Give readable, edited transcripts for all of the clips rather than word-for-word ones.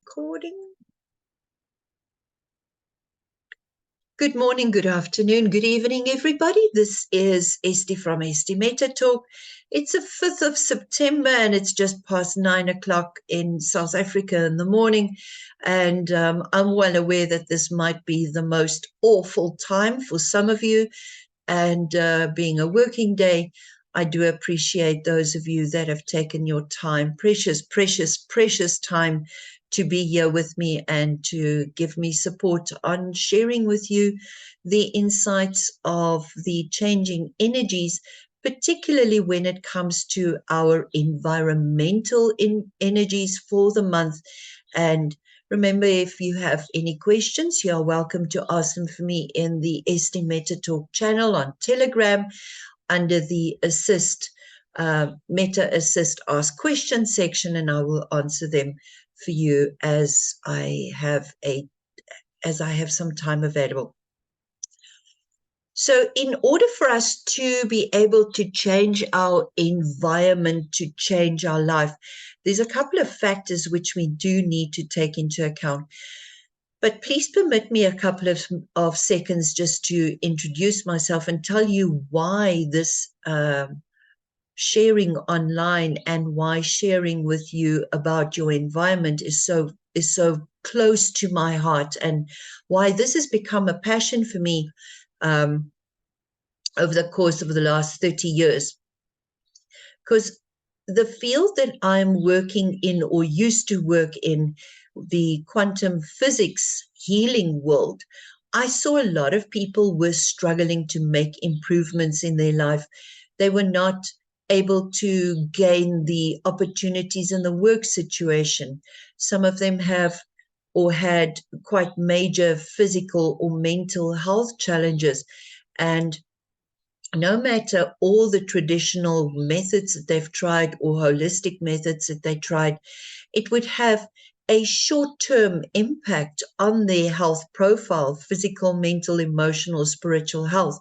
Recording. Good morning, good afternoon, good evening, everybody. This is Estie from Estie Meta Talk. It's the 5th of September and it's just past 9 o'clock in South Africa in the morning. And I'm well aware that this might be the most awful time for some of you. And being a working day, I do appreciate those of you that have taken your time, precious time, to be here with me and to give me support on sharing with you the insights of the changing energies, particularly when it comes to our environmental energies for the month. And remember, if you have any questions, you are welcome to ask them for me in the Estie Meta Talk channel on Telegram under the Meta Assist Ask Questions section, and I will answer them for you as I have some time available. So in order for us to be able to change our environment, to change our life, there's a couple of factors which we do need to take into account. But please permit me a couple of seconds just to introduce myself and tell you why this sharing online and why sharing with you about your environment is so close to my heart, and why this has become a passion for me over the course of the last 30 years. Because the field that I'm working in, or used to work in, the quantum physics healing world, I saw a lot of people were struggling to make improvements in their life. They were not able to gain the opportunities in the work situation. Some of them have or had quite major physical or mental health challenges. And no matter all the traditional methods that they've tried or holistic methods that they tried, it would have a short-term impact on their health profile, physical, mental, emotional, spiritual health.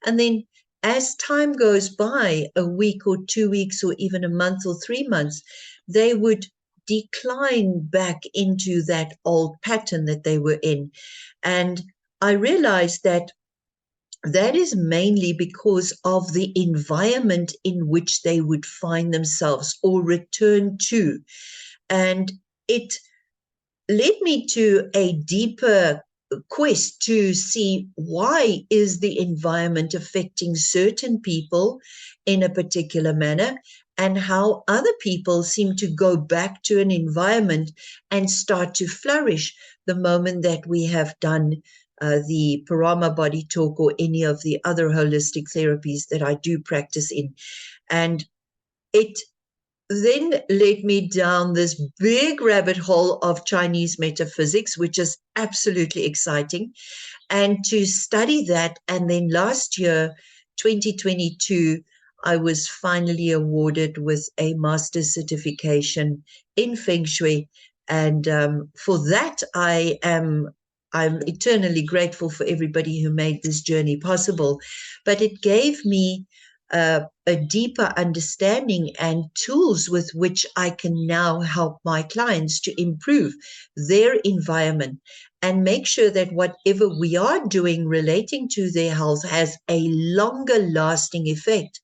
And then as time goes by, a week or 2 weeks or even a month or 3 months, they would decline back into that old pattern that they were in. And I realized that is mainly because of the environment in which they would find themselves or return to. And it led me to a deeper quest to see why is the environment affecting certain people in a particular manner, and how other people seem to go back to an environment and start to flourish the moment that we have done the Parama body talk or any of the other holistic therapies that I do practice in. And it then led me down this big rabbit hole of Chinese metaphysics, which is absolutely exciting, and to study that. And then last year, 2022, I was finally awarded with a master's certification in Feng Shui. And for that, I'm eternally grateful for everybody who made this journey possible. But it gave me a deeper understanding and tools with which I can now help my clients to improve their environment and make sure that whatever we are doing relating to their health has a longer lasting effect.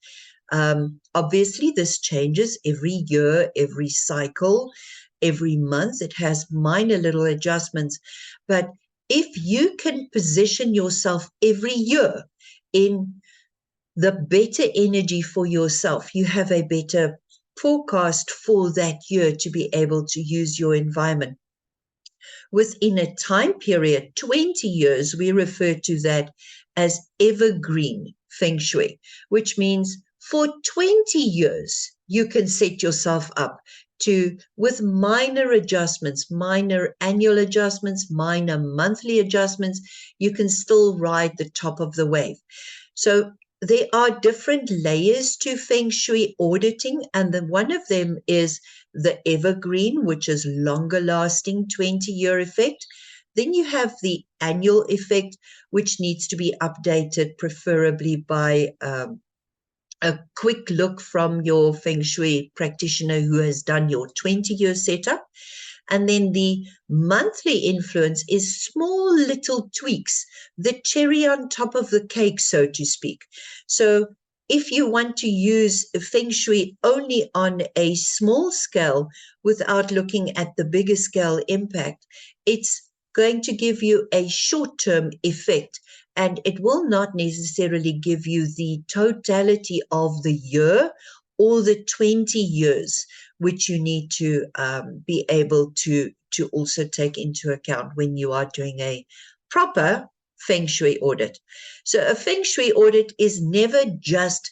Obviously, this changes every year, every cycle, every month. It has minor little adjustments. But if you can position yourself every year in the better energy for yourself, you have a better forecast for that year to be able to use your environment. Within a time period, 20 years, we refer to that as evergreen Feng Shui, which means for 20 years, you can set yourself up to, with minor adjustments, minor annual adjustments, minor monthly adjustments, you can still ride the top of the wave. So there are different layers to Feng Shui auditing, and one of them is the evergreen, which is longer lasting 20-year effect. Then you have the annual effect, which needs to be updated, preferably by a quick look from your Feng Shui practitioner who has done your 20-year setup. And then the monthly influence is small little tweaks, the cherry on top of the cake, so to speak. So if you want to use Feng Shui only on a small scale without looking at the bigger scale impact, it's going to give you a short-term effect, and it will not necessarily give you the totality of the year or the 20 years, which you need to be able to also take into account when you are doing a proper Feng Shui audit. So a Feng Shui audit is never just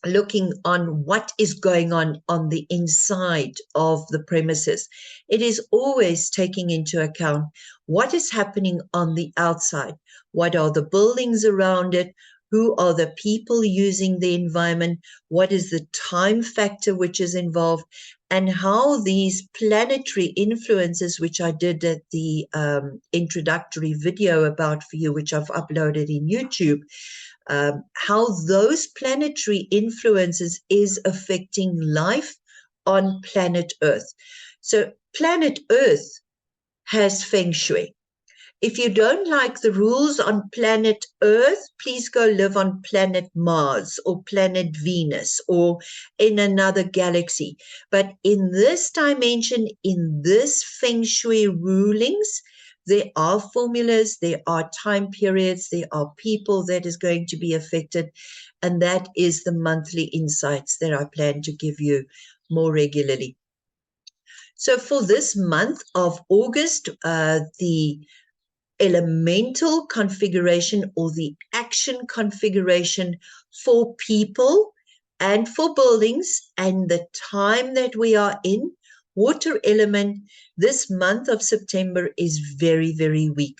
looking on what is going on the inside of the premises. It is always taking into account what is happening on the outside. What are the buildings around it? Who are the people using the environment? What is the time factor which is involved? And how these planetary influences, which I did at the introductory video about for you, which I've uploaded in YouTube, how those planetary influences is affecting life on planet Earth. So planet Earth has Feng Shui. If you don't like the rules on planet Earth, please go live on planet Mars or planet Venus or in another galaxy. But in this dimension, in this Feng Shui rulings, there are formulas, there are time periods, there are people that is going to be affected, and that is the monthly insights that I plan to give you more regularly. So for this month of August, the elemental configuration or the action configuration for people and for buildings and the time that we are in, water element this month of September is very, very weak.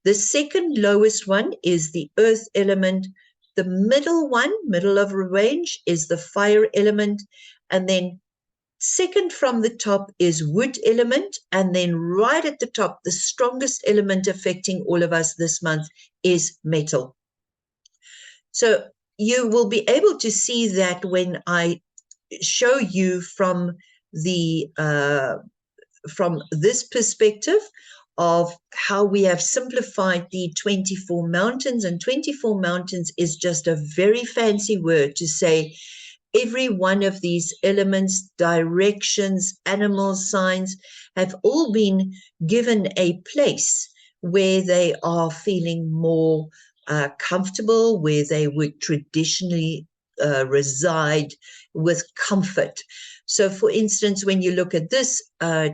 The second lowest one is the earth element. The middle one, middle of range, is the fire element. And then second from the top is wood element, and then right at the top, the strongest element affecting all of us this month is metal. So you will be able to see that when I show you from the from this perspective of how we have simplified the 24 mountains, and 24 mountains is just a very fancy word to say every one of these elements, directions, animal signs have all been given a place where they are feeling more comfortable, where they would traditionally reside with comfort. So, for instance, when you look at this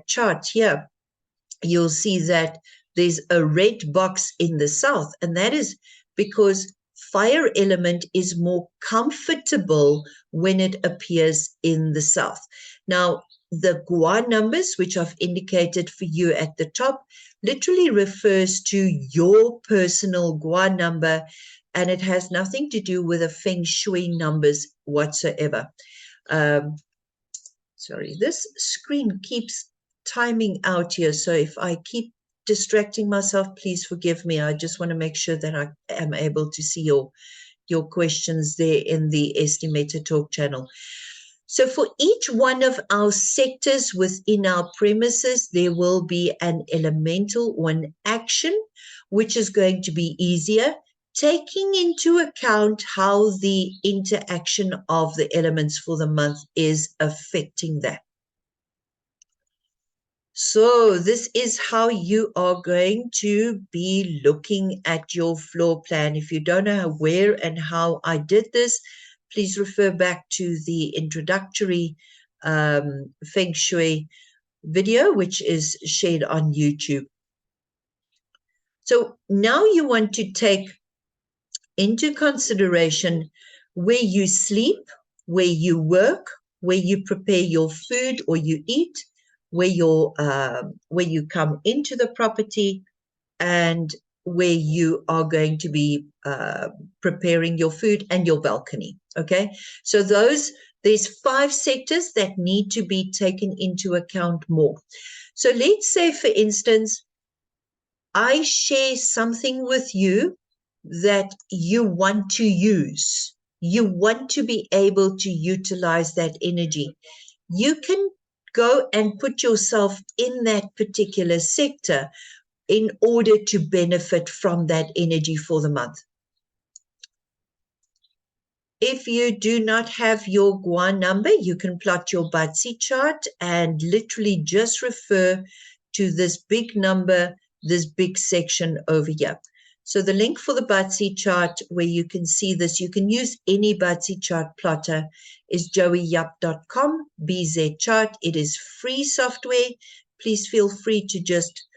chart here, you'll see that there's a red box in the south, and that is because fire element is more comfortable when it appears in the south. Now, the Gua numbers, which I've indicated for you at the top, literally refers to your personal Gua number, and it has nothing to do with the Feng Shui numbers whatsoever. Sorry, this screen keeps timing out here, so if I keep distracting myself, please forgive me. I just want to make sure that I am able to see your questions there in the Estie Meta Talk channel. So for each one of our sectors within our premises, there will be an elemental or an action, which is going to be easier, taking into account how the interaction of the elements for the month is affecting that. So this is how you are going to be looking at your floor plan. If you don't know where and how I did this, please refer back to the introductory Feng Shui video, which is shared on YouTube. So now you want to take into consideration where you sleep, where you work, where you prepare your food or you eat, where you come into the property, and where you are going to be preparing your food and your balcony. Okay, so there's 5 sectors that need to be taken into account more. So let's say, for instance, I share something with you that you want to use. You want to be able to utilize that energy. You can go and put yourself in that particular sector in order to benefit from that energy for the month. If you do not have your Gua number, you can plot your Batsi chart and literally just refer to this big number, this big section over here. So the link for the Batsi chart where you can see this, you can use any Batsi chart plotter, is joeyyap.com, BZ chart. It is free software. Please feel free to just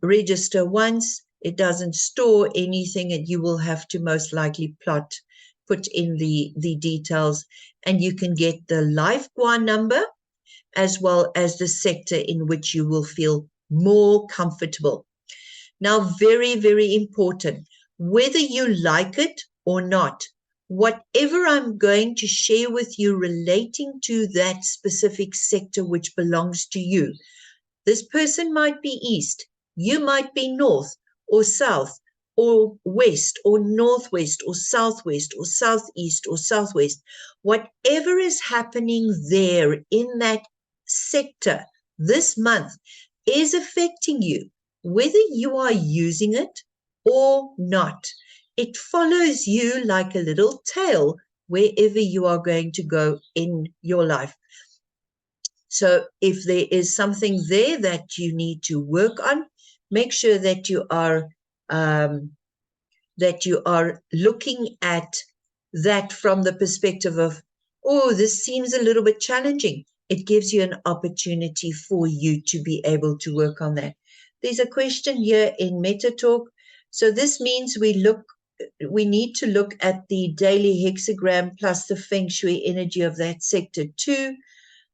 register once. It doesn't store anything and you will have to most likely put in the details, and you can get the live Gua number as well as the sector in which you will feel more comfortable. Now, very, very important, whether you like it or not, whatever I'm going to share with you relating to that specific sector which belongs to you, this person might be east, you might be north or south, or west, or northwest, or southwest, or southeast, or southwest. Whatever is happening there in that sector this month is affecting you, whether you are using it or not. It follows you like a little tail wherever you are going to go in your life. So if there is something there that you need to work on, make sure that you are looking at that from the perspective of, oh, this seems a little bit challenging. It gives you an opportunity for you to be able to work on that. There's a question here in Meta Talk. So this means we need to look at the daily hexagram plus the Feng Shui energy of that sector too.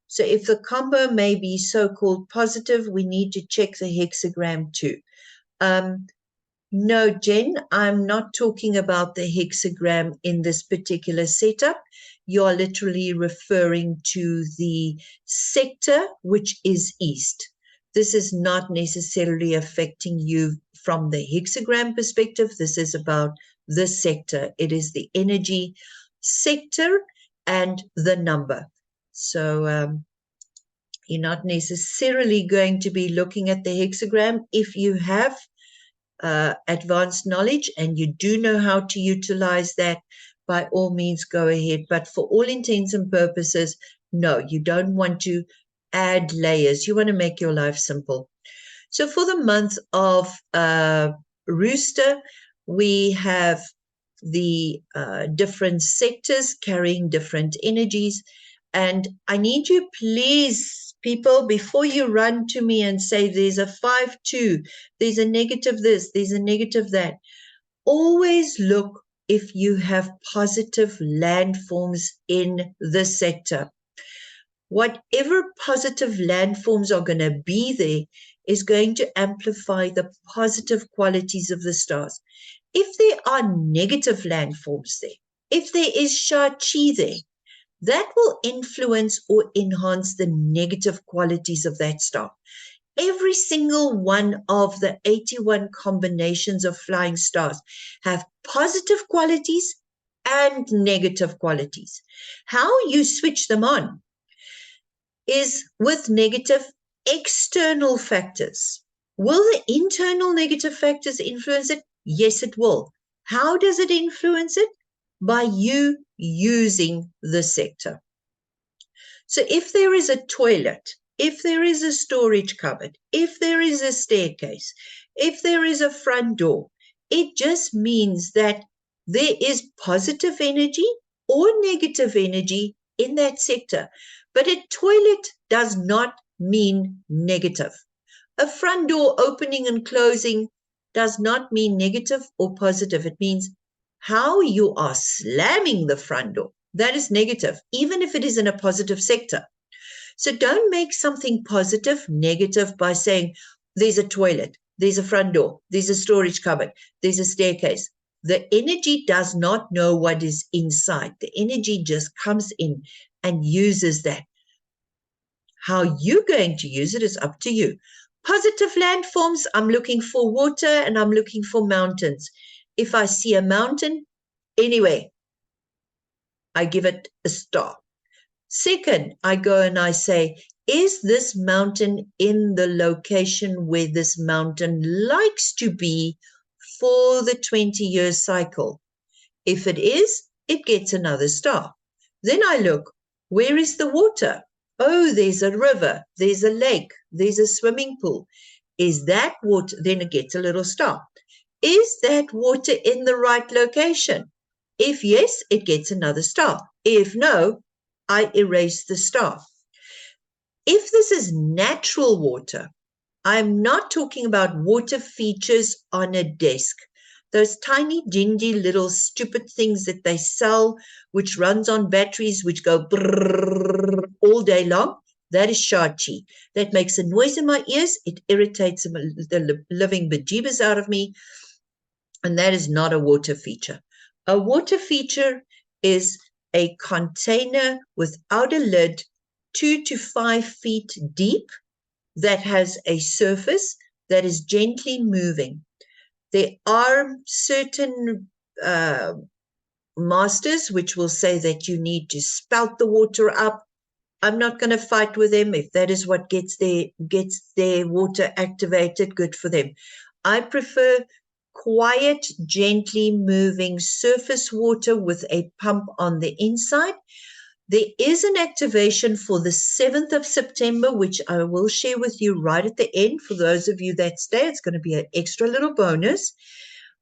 So if the combo may be so-called positive, we need to check the hexagram too. No, Jen, I'm not talking about the hexagram in this particular setup. You're literally referring to the sector, which is east. This is not necessarily affecting you from the hexagram perspective. This is about the sector. It is the energy sector and the number. So you're not necessarily going to be looking at the hexagram. If you have advanced knowledge and you do know how to utilize that, by all means go ahead. But for all intents and purposes, no, you don't want to add layers. You want to make your life simple. So for the month of Rooster, we have the different sectors carrying different energies. And I need you, please, people, before you run to me and say there's a 5-2, there's a negative this, there's a negative that, always look if you have positive landforms in the sector. Whatever positive landforms are going to be there is going to amplify the positive qualities of the stars. If there are negative landforms there, if there is Sha-Chi there, that will influence or enhance the negative qualities of that star. Every single one of the 81 combinations of flying stars have positive qualities and negative qualities. How you switch them on is with negative external factors. Will the internal negative factors influence it? Yes, it will. How does it influence it? By you using the sector. So if there is a toilet, if there is a storage cupboard, if there is a staircase, if there is a front door, it just means that there is positive energy or negative energy in that sector. But a toilet does not mean negative. A front door opening and closing does not mean negative or positive. It means how you are slamming the front door. That is negative, even if it is in a positive sector. So don't make something positive negative by saying there's a toilet, there's a front door, there's a storage cupboard, there's a staircase. The energy does not know what is inside. The energy just comes in and uses that. How you're going to use it is up to you. Positive landforms, I'm looking for water and I'm looking for mountains. If I see a mountain, anyway, I give it a star. Second, I go and I say, is this mountain in the location where this mountain likes to be for the 20-year cycle? If it is, it gets another star. Then I look, where is the water? Oh, there's a river, there's a lake, there's a swimming pool. Is that water? Then it gets a little star. Is that water in the right location? If yes, it gets another star. If no, I erase the star. If this is natural water, I'm not talking about water features on a desk. Those tiny, dingy, little stupid things that they sell, which runs on batteries, which go brrrr all day long, that is Shar-Chi. That makes a noise in my ears. It irritates the living bejeebers out of me. And that is not a water feature. A water feature is a container without a lid, 2 to 5 feet deep, that has a surface that is gently moving. There are certain masters which will say that you need to spout the water up. I'm not going to fight with them. If that is what gets their water activated, good for them. I prefer quiet, gently moving surface water with a pump on the inside. There is an activation for the 7th of September, which I will share with you right at the end. For those of you that stay, it's going to be an extra little bonus,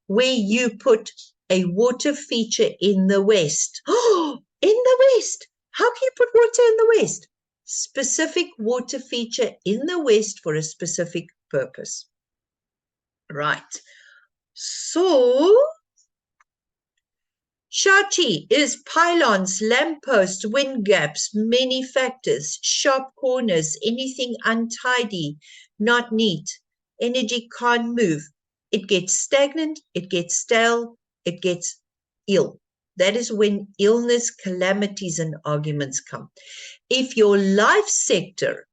where you put a water feature in the west. Oh, in the west. How can you put water in the west? Specific water feature in the west for a specific purpose. Right. So, Shar-Chi is pylons, lampposts, wind gaps, many factors, sharp corners, anything untidy, not neat. Energy can't move. It gets stagnant, it gets stale, it gets ill. That is when illness, calamities, and arguments come. If your life sector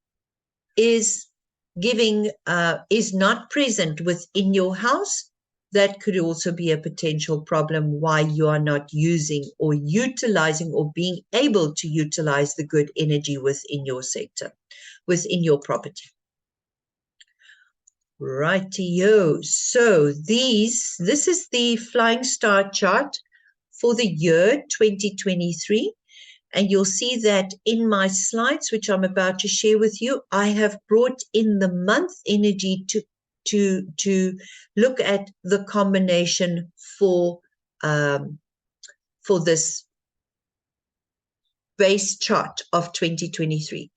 is not present within your house, that could also be a potential problem why you are not using or utilizing or being able to utilize the good energy within your sector, within your property. Rightio. So this is the flying star chart for the year 2023. And you'll see that in my slides, which I'm about to share with you, I have brought in the month energy to look at the combination for this base chart of 2023.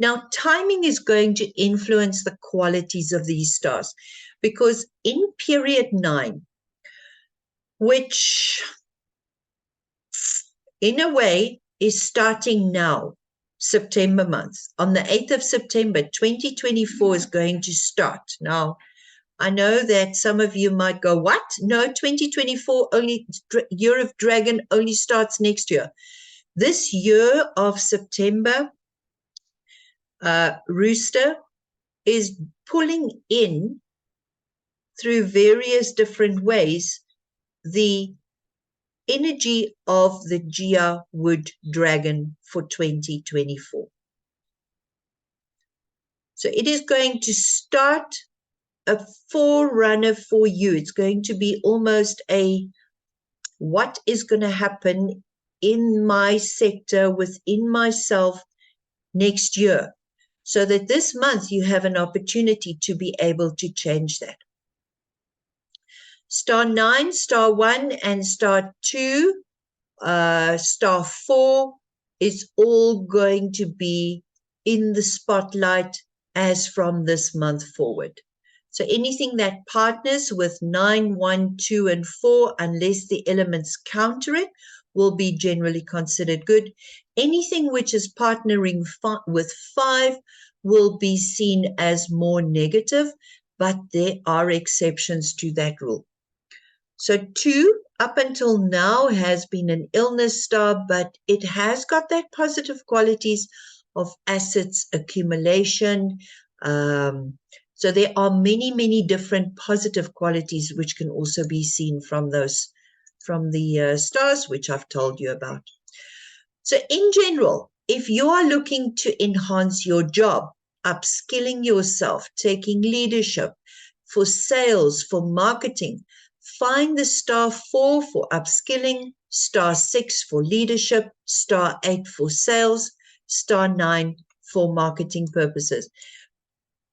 Now, timing is going to influence the qualities of these stars, because in period 9, which in a way is starting now, September month, on the 8th of September, 2024 is going to start. Now, I know that some of you might go, what? No, 2024 only, year of dragon only starts next year. This year of September, Rooster is pulling in through various different ways the energy of the Gia Wood Dragon for 2024. So it is going to start a forerunner for you. It's going to be almost what is going to happen in my sector, within myself next year, so that this month you have an opportunity to be able to change that. Star 9, star 1, and star 2, star 4 is all going to be in the spotlight as from this month forward. So anything that partners with 9, 1, 2, and 4, unless the elements counter it, will be generally considered good. Anything which is partnering with 5 will be seen as more negative, but there are exceptions to that rule. So 2, up until now, has been an illness star, but it has got that positive qualities of assets accumulation. So there are many, many different positive qualities which can also be seen from the stars, which I've told you about. So in general, If you are looking to enhance your job, upskilling yourself, taking leadership for sales, for marketing, find the star 4 for upskilling, star 6 for leadership, star 8 for sales, star 9 for marketing purposes.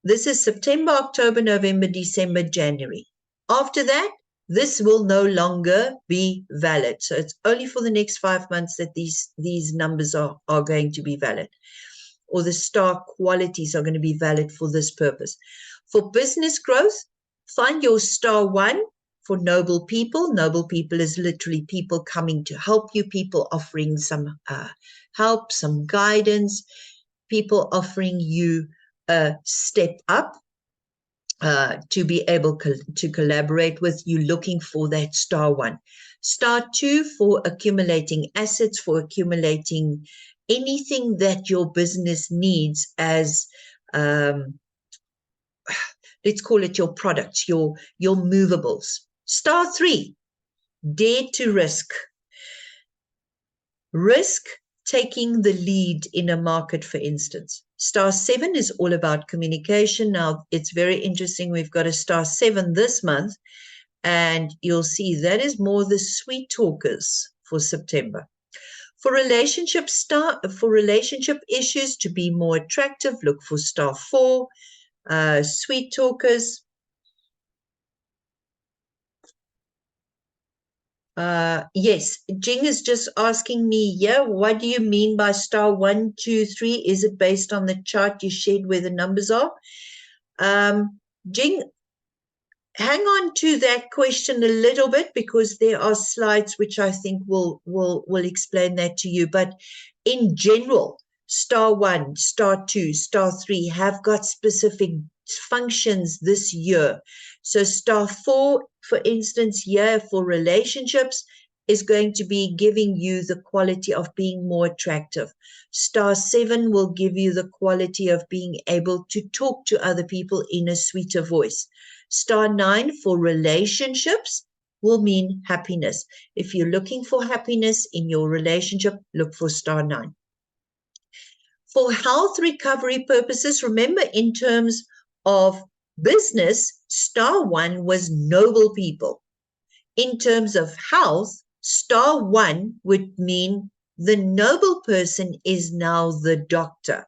This is September, October, November, December, January. After that, this will no longer be valid. So it's only for the next 5 months that these numbers are going to be valid, or the star qualities are going to be valid for this purpose. For business growth, find your star 1 for noble people. Noble people is literally people coming to help you, people offering some help, some guidance, people offering you a step up to be able to collaborate with. You looking for that star 1. Star 2 for accumulating assets, for accumulating anything that your business needs as, let's call it your products, your movables. Star 3, dare to risk. Risk taking the lead in a market, for instance. Star 7 is all about communication. Now, it's very interesting. We've got a star 7 this month, and you'll see that is more the sweet talkers for September. For relationship issues to be more attractive, look for star 4, sweet talkers. Yes, Jing is just asking me, what do you mean by star 1, 2, 3? Is it based on the chart you shared where the numbers are? Jing, hang on to that question a little bit, because there are slides which I think will explain that to you. But in general, star 1, star 2, star 3 have got specific functions this year. So star 4, for instance, here for relationships, is going to be giving you the quality of being more attractive. Star 7 will give you the quality of being able to talk to other people in a sweeter voice. Star 9 for relationships will mean happiness. If you're looking for happiness in your relationship, look for star 9. For health recovery purposes, remember, in terms of business, star 1 was noble people. In terms of health, star 1 would mean the noble person is now the doctor.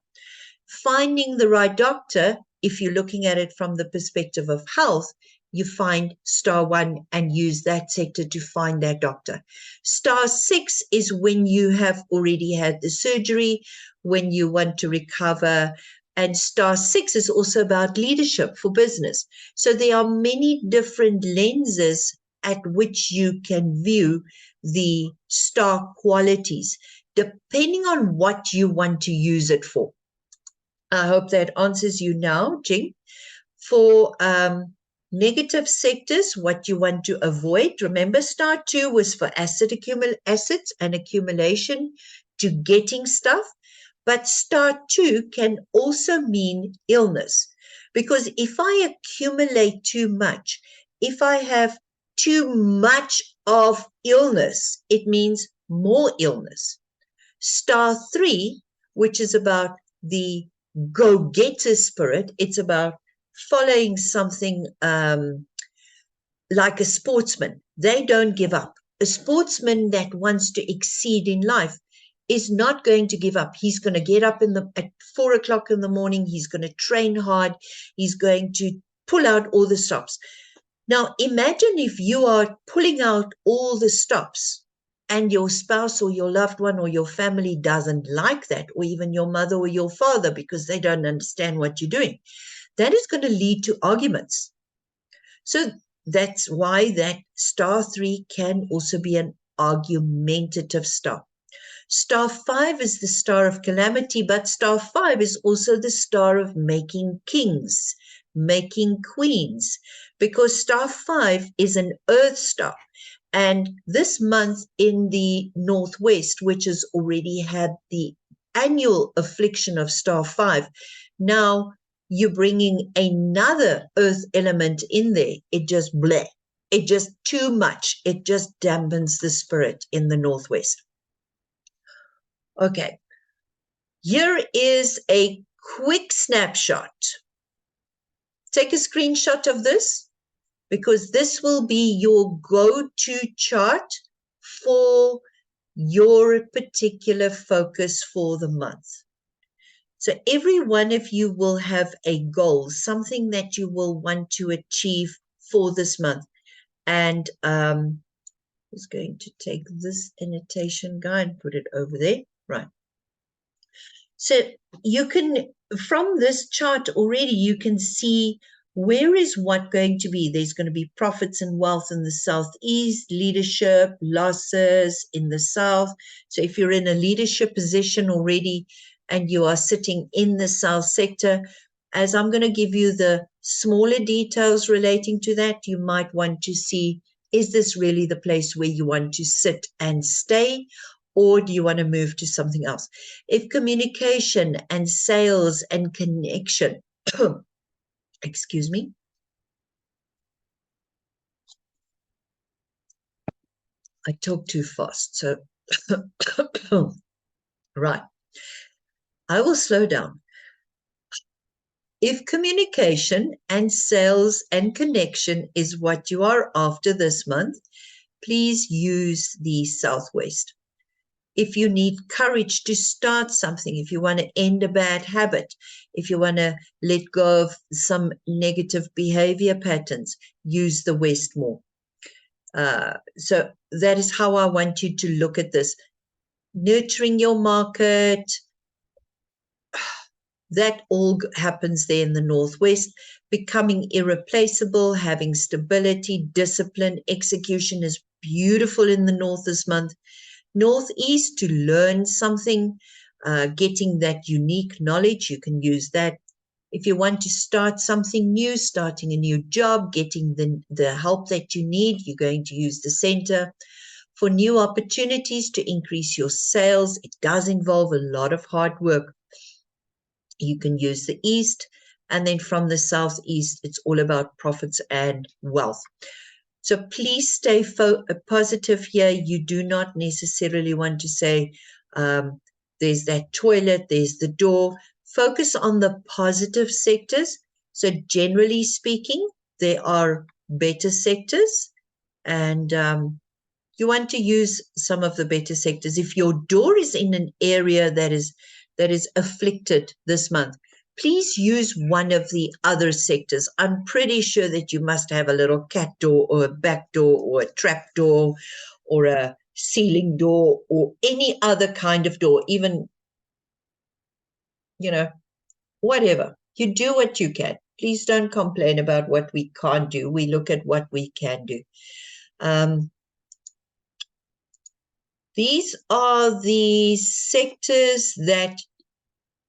Finding the right doctor, if you're looking at it from the perspective of health, you find star 1 and use that sector to find that doctor. Star 6 is when you have already had the surgery, when you want to recover. And star 6 is also about leadership for business. So there are many different lenses at which you can view the star qualities, depending on what you want to use it for. I hope that answers you now, Jing. For negative sectors, what you want to avoid, remember star 2 was for assets and accumulation to getting stuff. But star 2 can also mean illness, because if I accumulate too much, if I have too much of illness, it means more illness. Star 3, which is about the go-getter spirit, it's about following something like a sportsman. They don't give up. A sportsman that wants to exceed in life is not going to give up. He's going to get up at 4 o'clock in the morning. He's going to train hard. He's going to pull out all the stops. Now, imagine if you are pulling out all the stops and your spouse or your loved one or your family doesn't like that, or even your mother or your father, because they don't understand what you're doing. That is going to lead to arguments. So that's why that star 3 can also be an argumentative star. Star 5 is the star of calamity, but star 5 is also the star of making kings, making queens, because star 5 is an earth star. And this month in the Northwest, which has already had the annual affliction of star 5, now you're bringing another earth element in there. It just bleh. It just too much. It just dampens the spirit in the Northwest. Okay. Here is a quick snapshot. Take a screenshot of this because this will be your go-to chart for your particular focus for the month. So every one of you will have a goal, something that you will want to achieve for this month. And I'm just going to take this annotation guy and put it over there. Right. So you can, from this chart already, you can see where is what going to be. There's going to be profits and wealth in the southeast, leadership, losses in the south. So if you're in a leadership position already and you are sitting in the south sector, as I'm going to give you the smaller details relating to that, you might want to see, is this really the place where you want to sit and stay? Or do you want to move to something else? If communication and sales and connection, excuse me, I talk too fast, so right, I will slow down. If communication and sales and connection is what you are after this month, please use the Southwest. If you need courage to start something, if you want to end a bad habit, if you want to let go of some negative behavior patterns, use the West more. So that is how I want you to look at this. Nurturing your market, that all happens there in the Northwest. Becoming irreplaceable, having stability, discipline, execution is beautiful in the North this month. Northeast, to learn something, getting that unique knowledge, you can use that. If you want to start something new, starting a new job, getting the help that you need, you're going to use the center. For new opportunities to increase your sales, it does involve a lot of hard work. You can use the east, and then from the southeast, it's all about profits and wealth. So please stay positive here. You do not necessarily want to say, there's that toilet, there's the door. Focus on the positive sectors. So generally speaking, there are better sectors, and you want to use some of the better sectors. If your door is in an area that is afflicted this month, please use one of the other sectors. I'm pretty sure that you must have a little cat door or a back door or a trap door or a ceiling door or any other kind of door, even, whatever. You do what you can. Please don't complain about what we can't do. We look at what we can do. These are the sectors that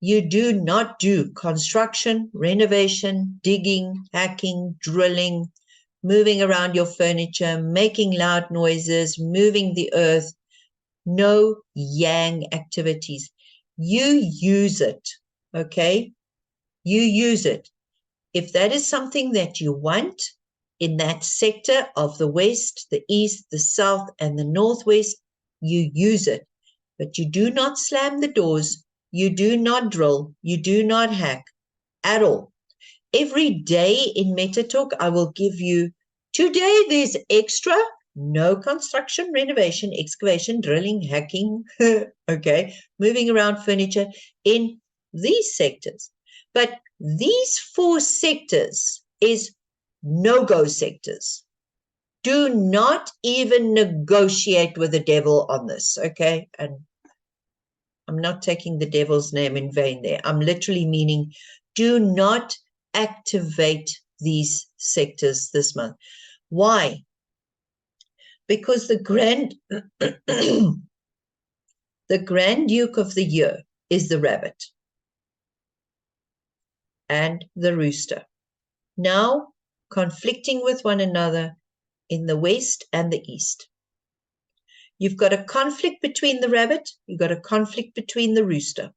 you do not do: construction, renovation, digging, hacking, drilling, moving around your furniture, making loud noises, moving the earth. No yang activities. You use it, okay? You use it. If that is something that you want in that sector of the West, the East, the South, and the Northwest, you use it. But you do not slam the doors. You do not drill. You do not hack at all. Every day in Meta Talk, I will give you, today there's extra, no construction, renovation, excavation, drilling, hacking, okay, moving around furniture in these sectors. But these 4 sectors is no-go sectors. Do not even negotiate with the devil on this, okay? And I'm not taking the devil's name in vain there. I'm literally meaning do not activate these sectors this month. Why? Because the Grand Duke of the year is the rabbit and the rooster. Now conflicting with one another in the West and the East. You've got a conflict between the rabbit, you've got a conflict between the rooster.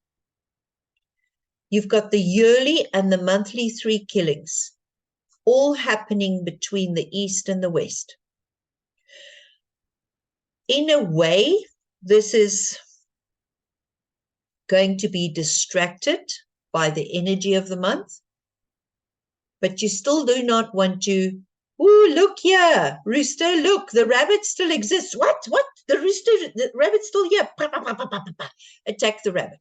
You've got the yearly and the monthly 3 killings, all happening between the East and the West. In a way, this is going to be distracted by the energy of the month, but you still do not want to, oh, look here, rooster, look, the rabbit still exists. What? The rabbit's still here. Attack the rabbit.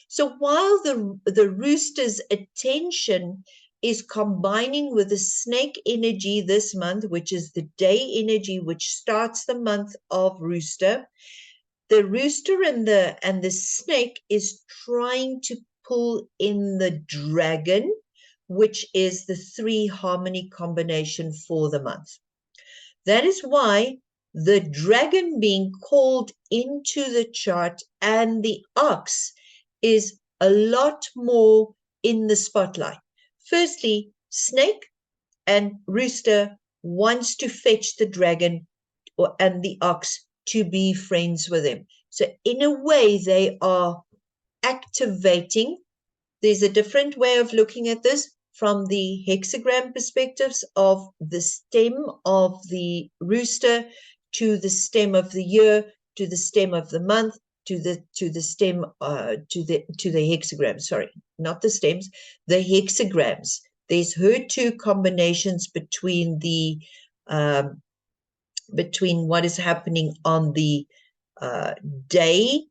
So while the rooster's attention is combining with the snake energy this month, which is the day energy, which starts the month of rooster, the rooster and the snake is trying to pull in the dragon, which is the 3 harmony combination for the month. That is why the dragon being called into the chart and the ox is a lot more in the spotlight. Firstly, snake and rooster wants to fetch the dragon and the ox to be friends with him. So in a way, they are activating. There's a different way of looking at this from the hexagram perspectives of the stem of the rooster to the stem of the year to the stem of the month to the stem to the hexagram. Sorry, not the stems, the hexagrams. There's two combinations between the between what is happening on the day,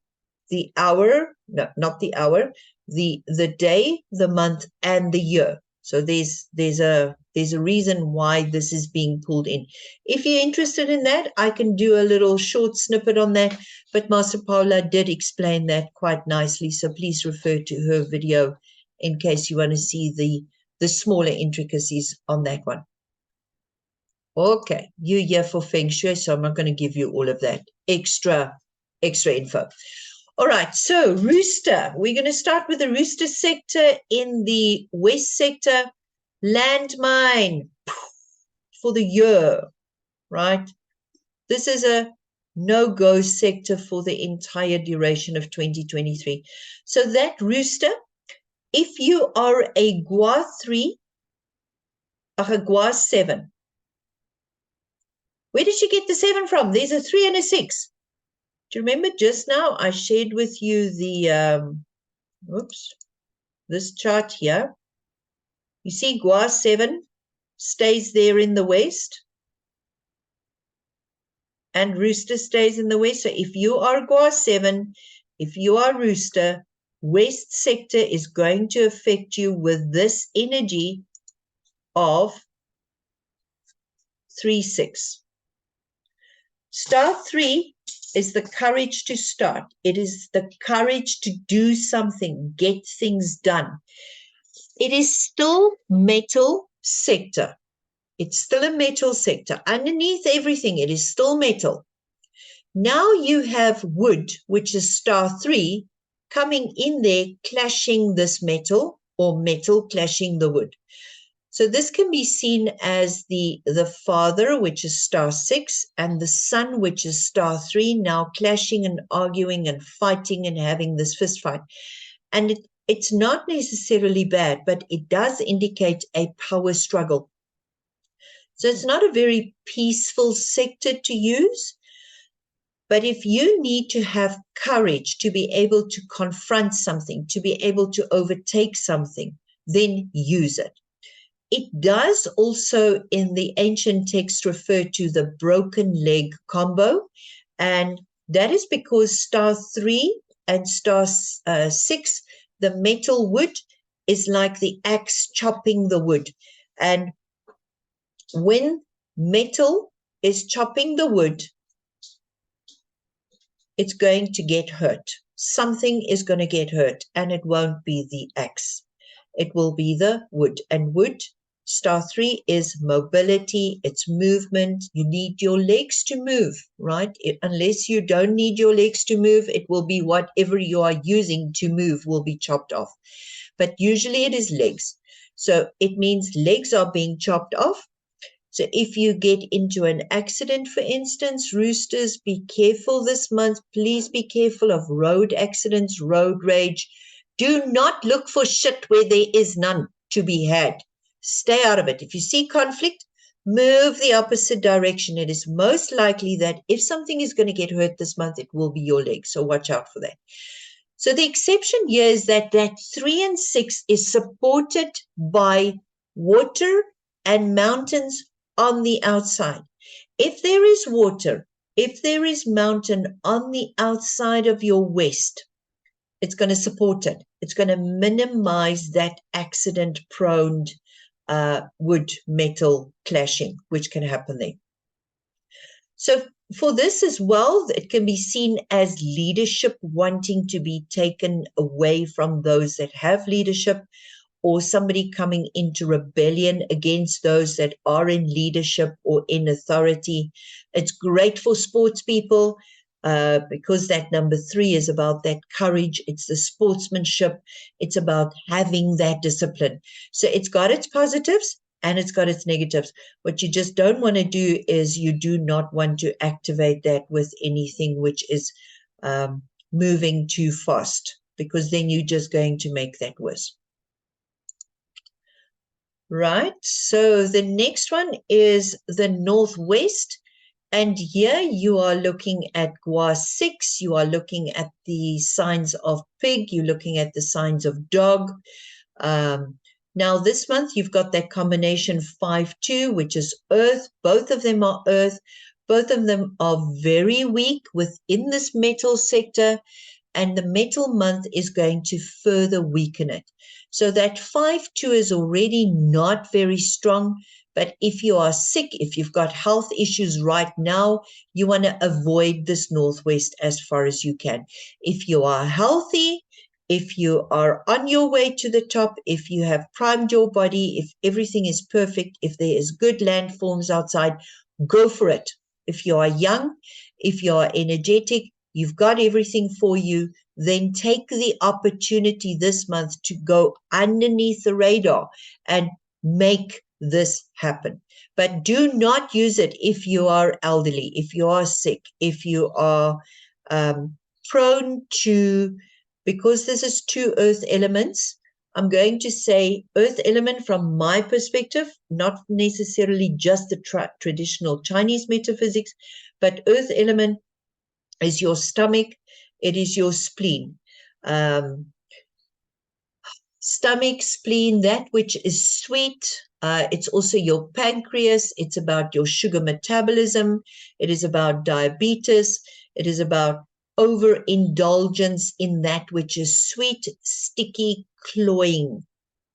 the hour, no, not the hour, the day, the month, and the year. So there's a reason why this is being pulled in. If you're interested in that, I can do a little short snippet on that, but Master Paula did explain that quite nicely, so please refer to her video in case you want to see the smaller intricacies on that one. Okay, you're here for Feng Shui, so I'm not going to give you all of that extra info. All right, so rooster. We're going to start with the rooster sector in the west sector. Landmine for the year, right? This is a no-go sector for the entire duration of 2023. So that rooster, if you are a Gua 3, a Gua 7, where did you get the 7 from? There's a 3 and a 6. Do you remember just now I shared with you the, this chart here? You see Gua 7 stays there in the west and rooster stays in the west. So if you are Gua 7, if you are rooster, west sector is going to affect you with this energy of 3-6. Star 3 is the courage to start. It is the courage to do something, get things done. It is still metal sector. It's still a metal sector. Underneath everything, it is still metal. Now you have wood, which is star 3, coming in there, clashing this metal, or metal clashing the wood. So this can be seen as the father, which is star 6, and the son, which is star 3, now clashing and arguing and fighting and having this fist fight. And it's not necessarily bad, but it does indicate a power struggle. So it's not a very peaceful sector to use. But if you need to have courage to be able to confront something, to be able to overtake something, then use it. It does also in the ancient text refer to the broken leg combo, and that is because star 3 and star 6, the metal wood is like the axe chopping the wood. And when metal is chopping the wood, it's going to get hurt. Something is going to get hurt, and it won't be the axe. It will be the wood. And wood, star 3, is mobility, it's movement. You need your legs to move, right? Unless you don't need your legs to move, it will be whatever you are using to move will be chopped off. But usually it is legs. So it means legs are being chopped off. So if you get into an accident, for instance, roosters, be careful this month. Please be careful of road accidents, road rage. Do not look for shit where there is none to be had. Stay out of it. If you see conflict, move the opposite direction. It is most likely that if something is going to get hurt this month, it will be your leg. So watch out for that. So the exception here is that 3 and 6 is supported by water and mountains on the outside. If there is water, if there is mountain on the outside of your west, it's going to support it. It's going to minimize that accident-prone wood-metal clashing, which can happen there. So for this as well, it can be seen as leadership wanting to be taken away from those that have leadership, or somebody coming into rebellion against those that are in leadership or in authority. It's great for sports people because that number 3 is about that courage. It's the sportsmanship. It's about having that discipline. So it's got its positives and it's got its negatives. What you just don't want to do is you do not want to activate that with anything which is moving too fast, because then you're just going to make that worse. Right, so the next one is the northwest, and here you are looking at Gua 6, you are looking at the signs of pig, you're looking at the signs of dog. Now this month you've got that combination 5-2, which is earth. Both of them are earth. Both of them are very weak within this metal sector, and the metal month is going to further weaken it. So that 5-2 is already not very strong, but if you are sick, if you've got health issues right now, you want to avoid this northwest as far as you can. If you are healthy, if you are on your way to the top, if you have primed your body, if everything is perfect, if there is good landforms outside, go for it. If you are young, if you are energetic, you've got everything for you, then take the opportunity this month to go underneath the radar and make this happen. But do not use it if you are elderly, if you are sick, if you are prone to, because this is 2 earth elements, I'm going to say earth element from my perspective, not necessarily just the traditional Chinese metaphysics, but earth element is your stomach, it is your spleen. Stomach, spleen, that which is sweet. It's also your pancreas. It's about your sugar metabolism. It is about diabetes. It is about overindulgence in that which is sweet, sticky, cloying.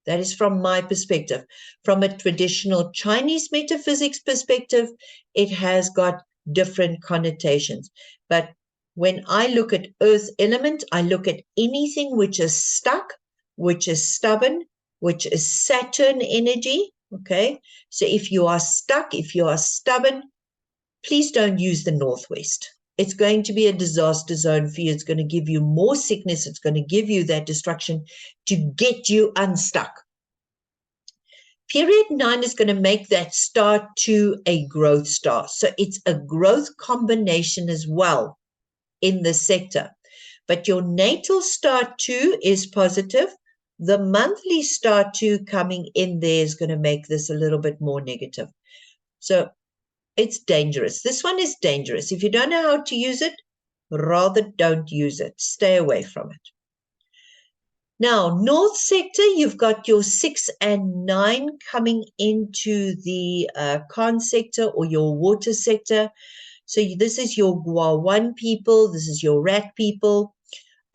That is from my perspective. From a traditional Chinese metaphysics perspective, it has got different connotations. But when I look at earth element, I look at anything which is stuck, which is stubborn, which is Saturn energy, okay? So if you are stuck, if you are stubborn, please don't use the northwest. It's going to be a disaster zone for you. It's going to give you more sickness. It's going to give you that destruction to get you unstuck. Period 9 is going to make that star 2 a growth star. So it's a growth combination as well in the sector. But your natal star 2 is positive. The monthly star 2 coming in there is going to make this a little bit more negative. So it's dangerous. This one is dangerous. If you don't know how to use it, rather don't use it. Stay away from it. Now, north sector, you've got your 6 and 9 coming into the Khan sector or your water sector. So this is your Gua 1 people. This is your rat people.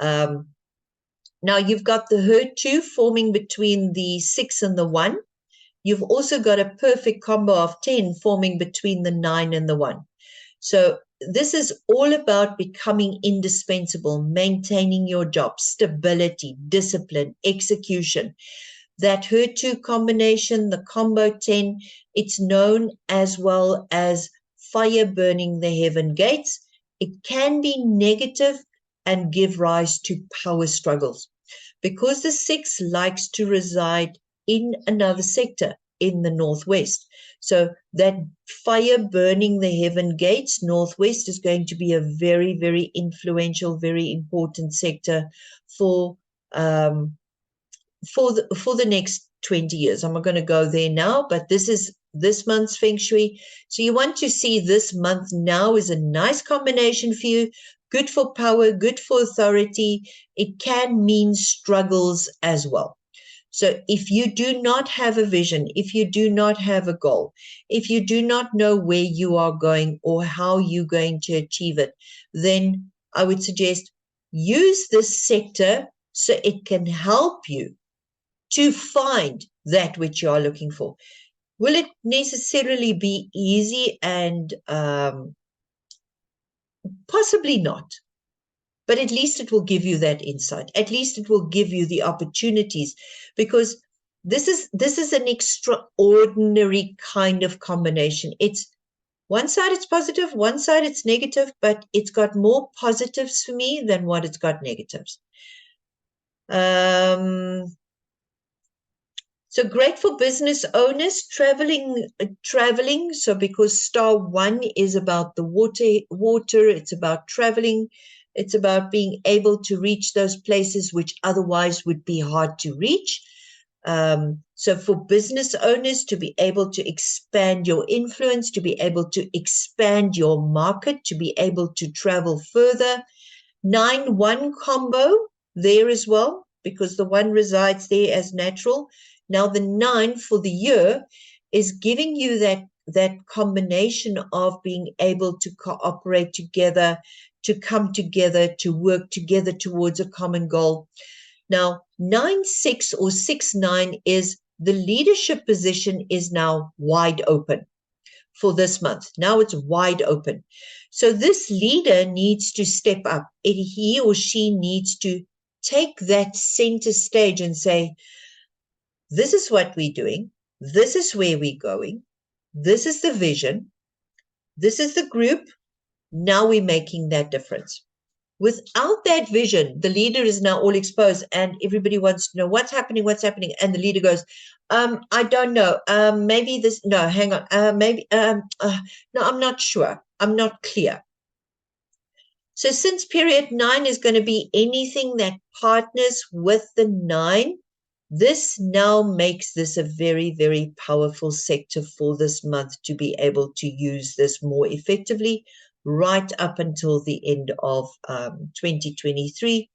Now, you've got the herd 2 forming between the 6 and the 1. You've also got a perfect combo of 10 forming between the 9 and the 1. So this is all about becoming indispensable, maintaining your job, stability, discipline, execution. That herd 2 combination, the combo 10, it's known as well as fire burning the heaven gates. It can be negative and give rise to power struggles, because the 6 likes to reside in another sector in the northwest. So that fire burning the heaven gates, northwest, is going to be a very, very influential, very important sector for the next 20 years. I'm not going to go there now, but this is this month's Feng Shui. So you want to see this month now is a nice combination for you. good for power, good for authority. It can mean struggles as well. So if you do not have a vision, if you do not have a goal, if you do not know where you are going or how you're going to achieve it, then I would suggest use this sector so it can help you to find that which you are looking for. Will it necessarily be easy? And possibly not. But at least it will give you that insight. At least it will give you the opportunities, because this is an extraordinary kind of combination. It's one side it's positive, one side it's negative, but it's got more positives for me than what it's got negatives. So great for business owners, traveling. So because star 1 is about the water, it's about traveling. It's about being able to reach those places which otherwise would be hard to reach. So for business owners to be able to expand your influence, to be able to expand your market, to be able to travel further. 9-1 combo there as well, because the 1 resides there as natural. Now the 9 for the year is giving you that combination of being able to cooperate together, to come together, to work together towards a common goal. Now 9-6 or 6-9 is the leadership position is now wide open for this month. Now it's wide open. So this leader needs to step up. He or she needs to take that center stage and say, this is what we're doing. This is where we're going. This is the vision. This is the group. Now we're making that difference. Without that vision, the leader is now all exposed and everybody wants to know what's happening. And the leader goes, I don't know. Maybe this, no, hang on. No, I'm not sure. I'm not clear. So since period 9 is going to be anything that partners with the 9, this now makes this a very, very powerful sector for this month to be able to use this more effectively right up until the end of 2023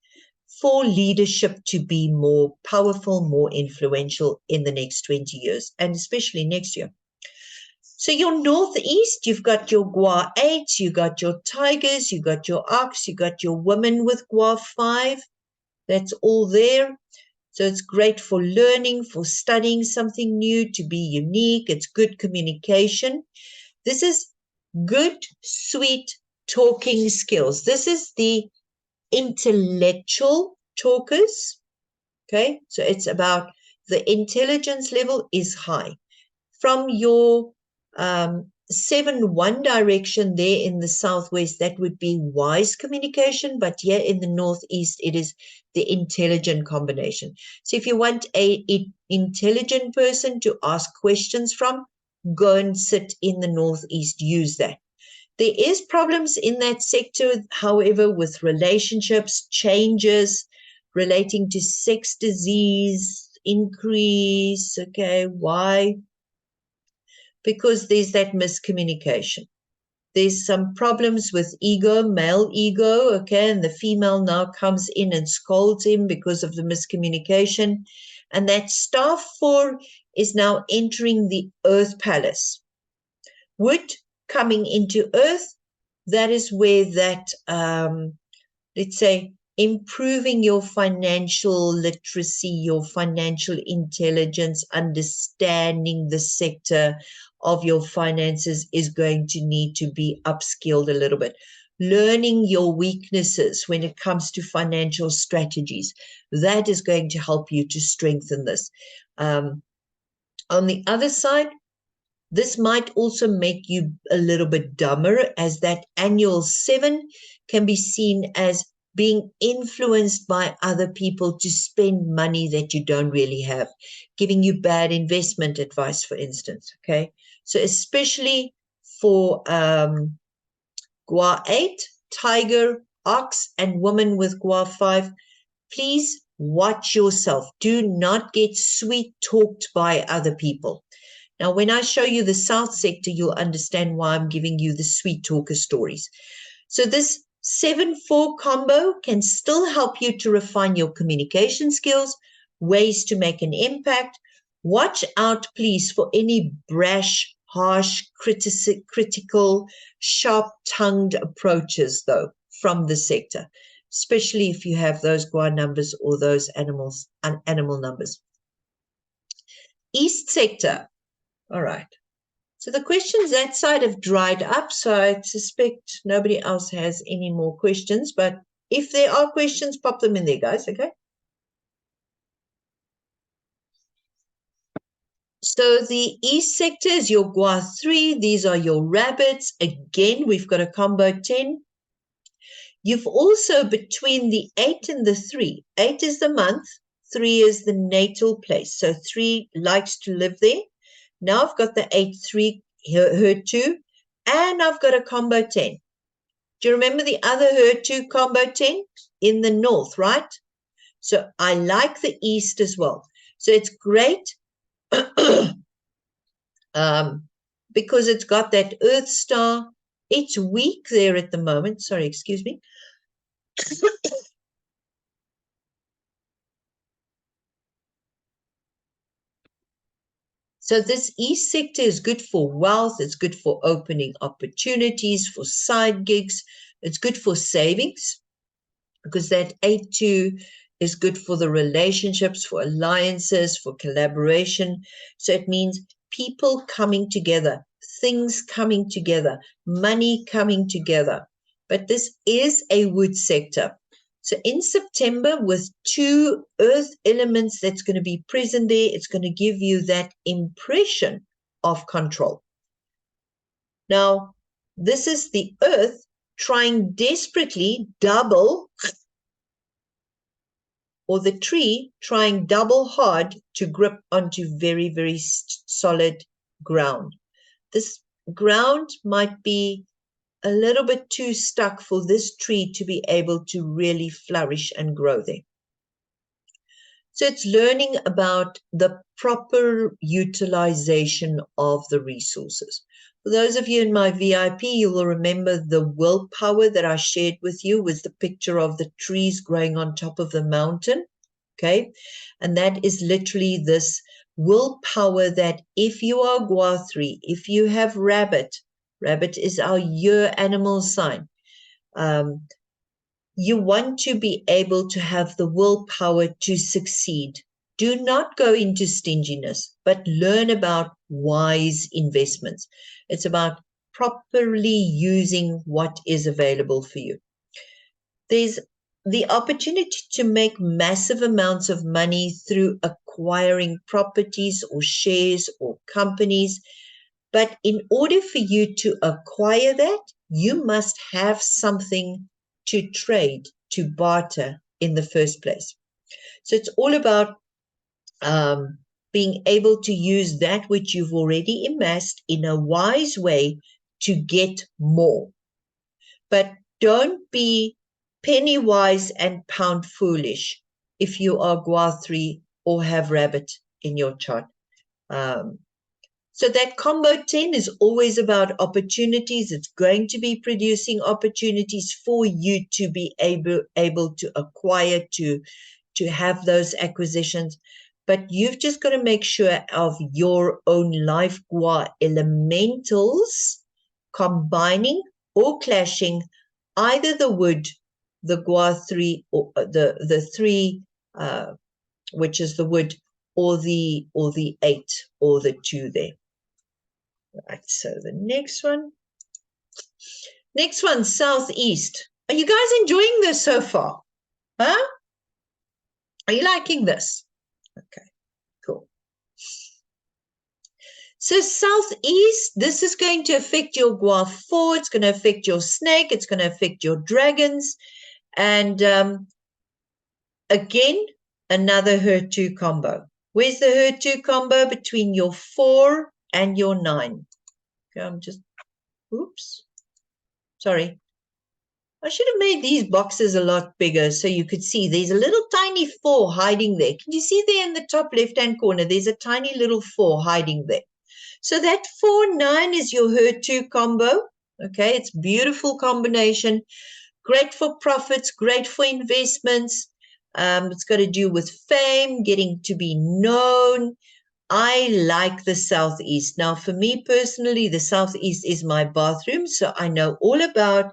for leadership to be more powerful, more influential in the next 20 years, and especially next year. So your northeast, you've got your Gua 8, you got your tigers, you got your ox, you got your women with Gua 5. That's all there. So it's great for learning, for studying something new, to be unique. It's good communication. This is good, sweet talking skills. This is the intellectual talkers. Okay, so it's about the intelligence level is high. From your 7-1 direction there in the southwest, that would be wise communication, but here in the northeast, it is the intelligent combination. So if you want an intelligent person to ask questions from, go and sit in the northeast, use that. There is problems in that sector, however, with relationships, changes relating to sex disease, increase. Okay, why? Because there's that miscommunication. There's some problems with ego, male ego, okay, and the female now comes in and scolds him because of the miscommunication. And that star 4 is now entering the earth palace. Wood coming into earth, that is where that, let's say, improving your financial literacy, your financial intelligence, understanding the sector of your finances is going to need to be upskilled a little bit. Learning your weaknesses when it comes to financial strategies, that is going to help you to strengthen this. On the other side, this might also make you a little bit dumber, as that annual 7 can be seen as being influenced by other people to spend money that you don't really have, giving you bad investment advice, for instance, okay? So especially for Gua 8, tiger, ox, and woman with Gua 5, please watch yourself. Do not get sweet-talked by other people. Now, when I show you the south sector, you'll understand why I'm giving you the sweet talker stories. So this 7-4 combo can still help you to refine your communication skills, ways to make an impact. Watch out, please, for any brash, harsh, critical, sharp-tongued approaches, though, from the sector, especially if you have those Gua numbers or those animal numbers. East sector. All right. So the questions that side have dried up, so I suspect nobody else has any more questions, but if there are questions, pop them in there, guys, okay? So the east sector is your Gua 3. These are your rabbits. Again, we've got a combo 10. You've also, between the 8 and the 3, 8 is the month, 3 is the natal place. So 3 likes to live there. Now I've got the 8-3 herd 2, and I've got a combo 10. Do you remember the other herd 2 combo 10? In the north, right? So I like the east as well. So it's great because it's got that earth star. It's weak there at the moment. Sorry, excuse me. So this east sector is good for wealth. It's good for opening opportunities, for side gigs. It's good for savings because that 8-2 is good for the relationships, for alliances, for collaboration. So it means people coming together, things coming together, money coming together. But this is a wood sector. So in September, with 2 earth elements that's going to be present there, it's going to give you that impression of control. Now, this is the earth trying desperately double, or the tree trying double hard to grip onto very, very solid ground. This ground might be a little bit too stuck for this tree to be able to really flourish and grow there. So it's learning about the proper utilization of the resources. For those of you in my VIP, you will remember the willpower that I shared with you was the picture of the trees growing on top of the mountain, okay? And that is literally this willpower that if you are Gua 3, if you have rabbit is our year animal sign, you want to be able to have the willpower to succeed. Do not go into stinginess, but learn about wise investments. It's about properly using what is available for you. There's the opportunity to make massive amounts of money through acquiring properties or shares or companies. But in order for you to acquire that, you must have something to trade, to barter in the first place. So it's all about being able to use that which you've already amassed in a wise way to get more. But don't be penny wise and pound foolish if you are Gua 3 or have rabbit in your chart. So that combo 10 is always about opportunities. It's going to be producing opportunities for you to be able to acquire, to have those acquisitions. But you've just got to make sure of your own life Gua elementals combining or clashing either the wood, the Gua 3, or the 3, which is the wood, or the 8 or the 2 there. Right, so the next one. Next one, southeast. Are you guys enjoying this so far? Huh? Are you liking this? Okay, cool. So southeast, this is going to affect your Gua 4. It's going to affect your snake. It's going to affect your dragons. And again, another herd 2 combo. Where's the herd 2 combo? Between your 4 and your 9. Okay, I'm just, oops. Sorry. I should have made these boxes a lot bigger so you could see. There's a little tiny 4 hiding there. Can you see there in the top left-hand corner? There's a tiny little 4 hiding there. So that 4-9 is your herd 2 combo. Okay, it's beautiful combination. great for profits, great for investments. It's got to do with fame, getting to be known. I like the Southeast. Now, for me personally, the Southeast is my bathroom, so I know all about,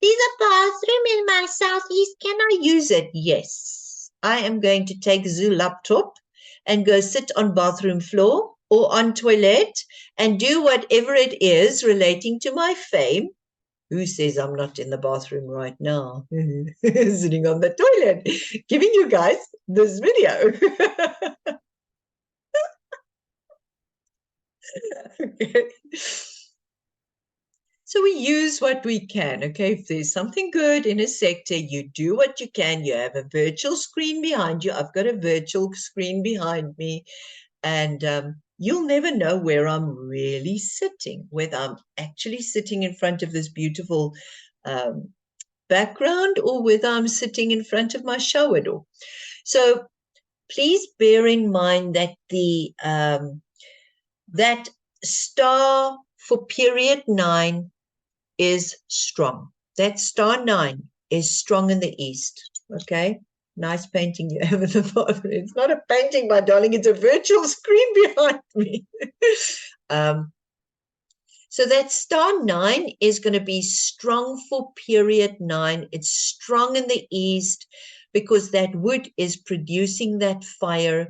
there's a bathroom in my Southeast. Can I use it? Yes. I am going to take Zoo laptop and go sit on bathroom floor or on toilet and do whatever it is relating to my fame. Who says I'm not in the bathroom right now? Sitting on the toilet, giving you guys this video. Okay. So we use what we can, okay? If there's something good in a sector, you do what you can. You have a virtual screen behind you. I've got a virtual screen behind me. And you'll never know where I'm really sitting, whether I'm actually sitting in front of this beautiful background or whether I'm sitting in front of my shower door. So please bear in mind that that star for period 9 is strong. That star 9 is strong in the east. Okay. Nice painting you have in the bathroom. It's not a painting, my darling. It's a virtual screen behind me. So that star 9 is going to be strong for period 9. It's strong in the east because that wood is producing that fire.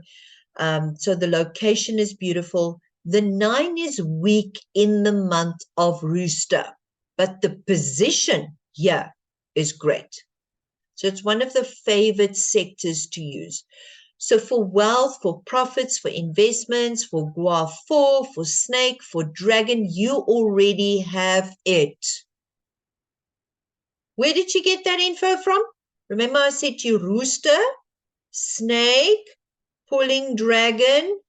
So the location is beautiful. The 9 is weak in the month of Rooster, but the position here is great. So it's one of the favored sectors to use. So for wealth, for profits, for investments, for Gua 4, for snake, for dragon, you already have it. Where did you get that info from? Remember I said to you, rooster, snake, pulling dragon,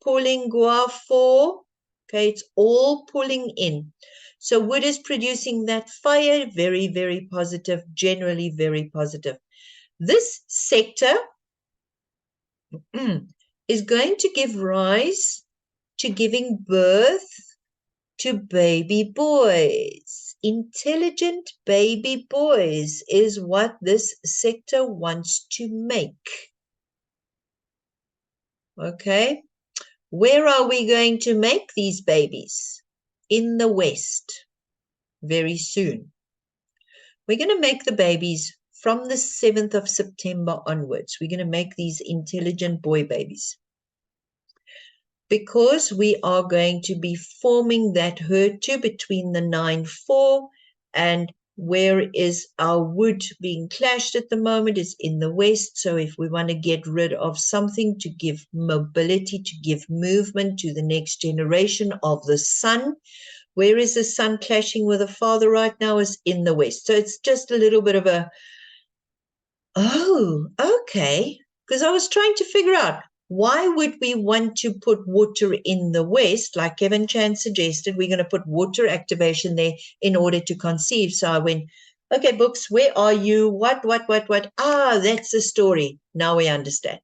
pulling Gua 4. Okay, it's all pulling in. So wood is producing that fire, very, very positive, generally very positive. This sector is going to give rise to giving birth to baby boys. Intelligent baby boys is what this sector wants to make. Okay. Where are we going to make these babies? In the West, very soon. We're going to make the babies from the 7th of September onwards. We're going to make these intelligent boy babies. Because we are going to be forming that HER2 between the 9-4 and where is our wood being clashed at the moment is in the West. So if we want to get rid of something to give mobility, to give movement to the next generation of the sun, where is the sun clashing with the father right now is in the West. So it's just a little bit of a, oh, okay. Because I was trying to figure out, why would we want to put water in the West? Like Kevin Chan suggested, we're going to put water activation there in order to conceive. So I went, okay, books, where are you? What? Ah, that's the story. Now we understand.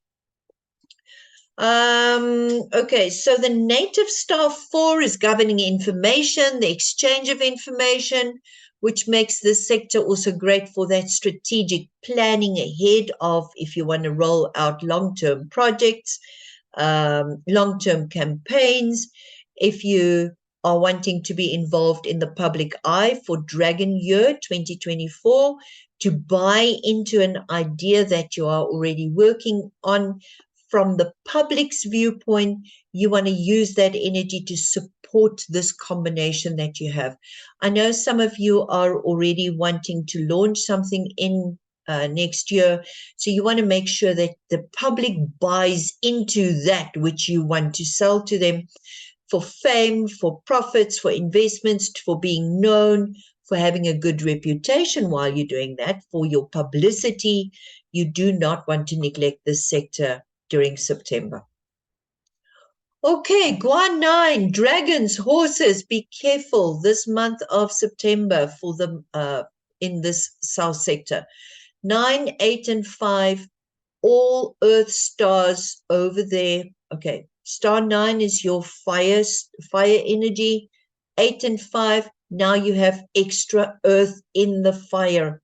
Okay, so the native star 4 is governing information, the exchange of information, which makes this sector also great for that strategic planning ahead of if you want to roll out long-term projects, long-term campaigns. If you are wanting to be involved in the public eye for Dragon Year 2024, to buy into an idea that you are already working on, from the public's viewpoint, you want to use that energy to support this combination that you have. I know some of you are already wanting to launch something in next year. So you want to make sure that the public buys into that which you want to sell to them for fame, for profits, for investments, for being known, for having a good reputation while you're doing that, for your publicity. You do not want to neglect this sector during September. Okay, Guan 9, dragons, horses, be careful this month of September for the in this south sector. 9, 8, and 5, all earth stars over there. Okay, star 9 is your fire energy. 8 and 5, now you have extra earth in the fire.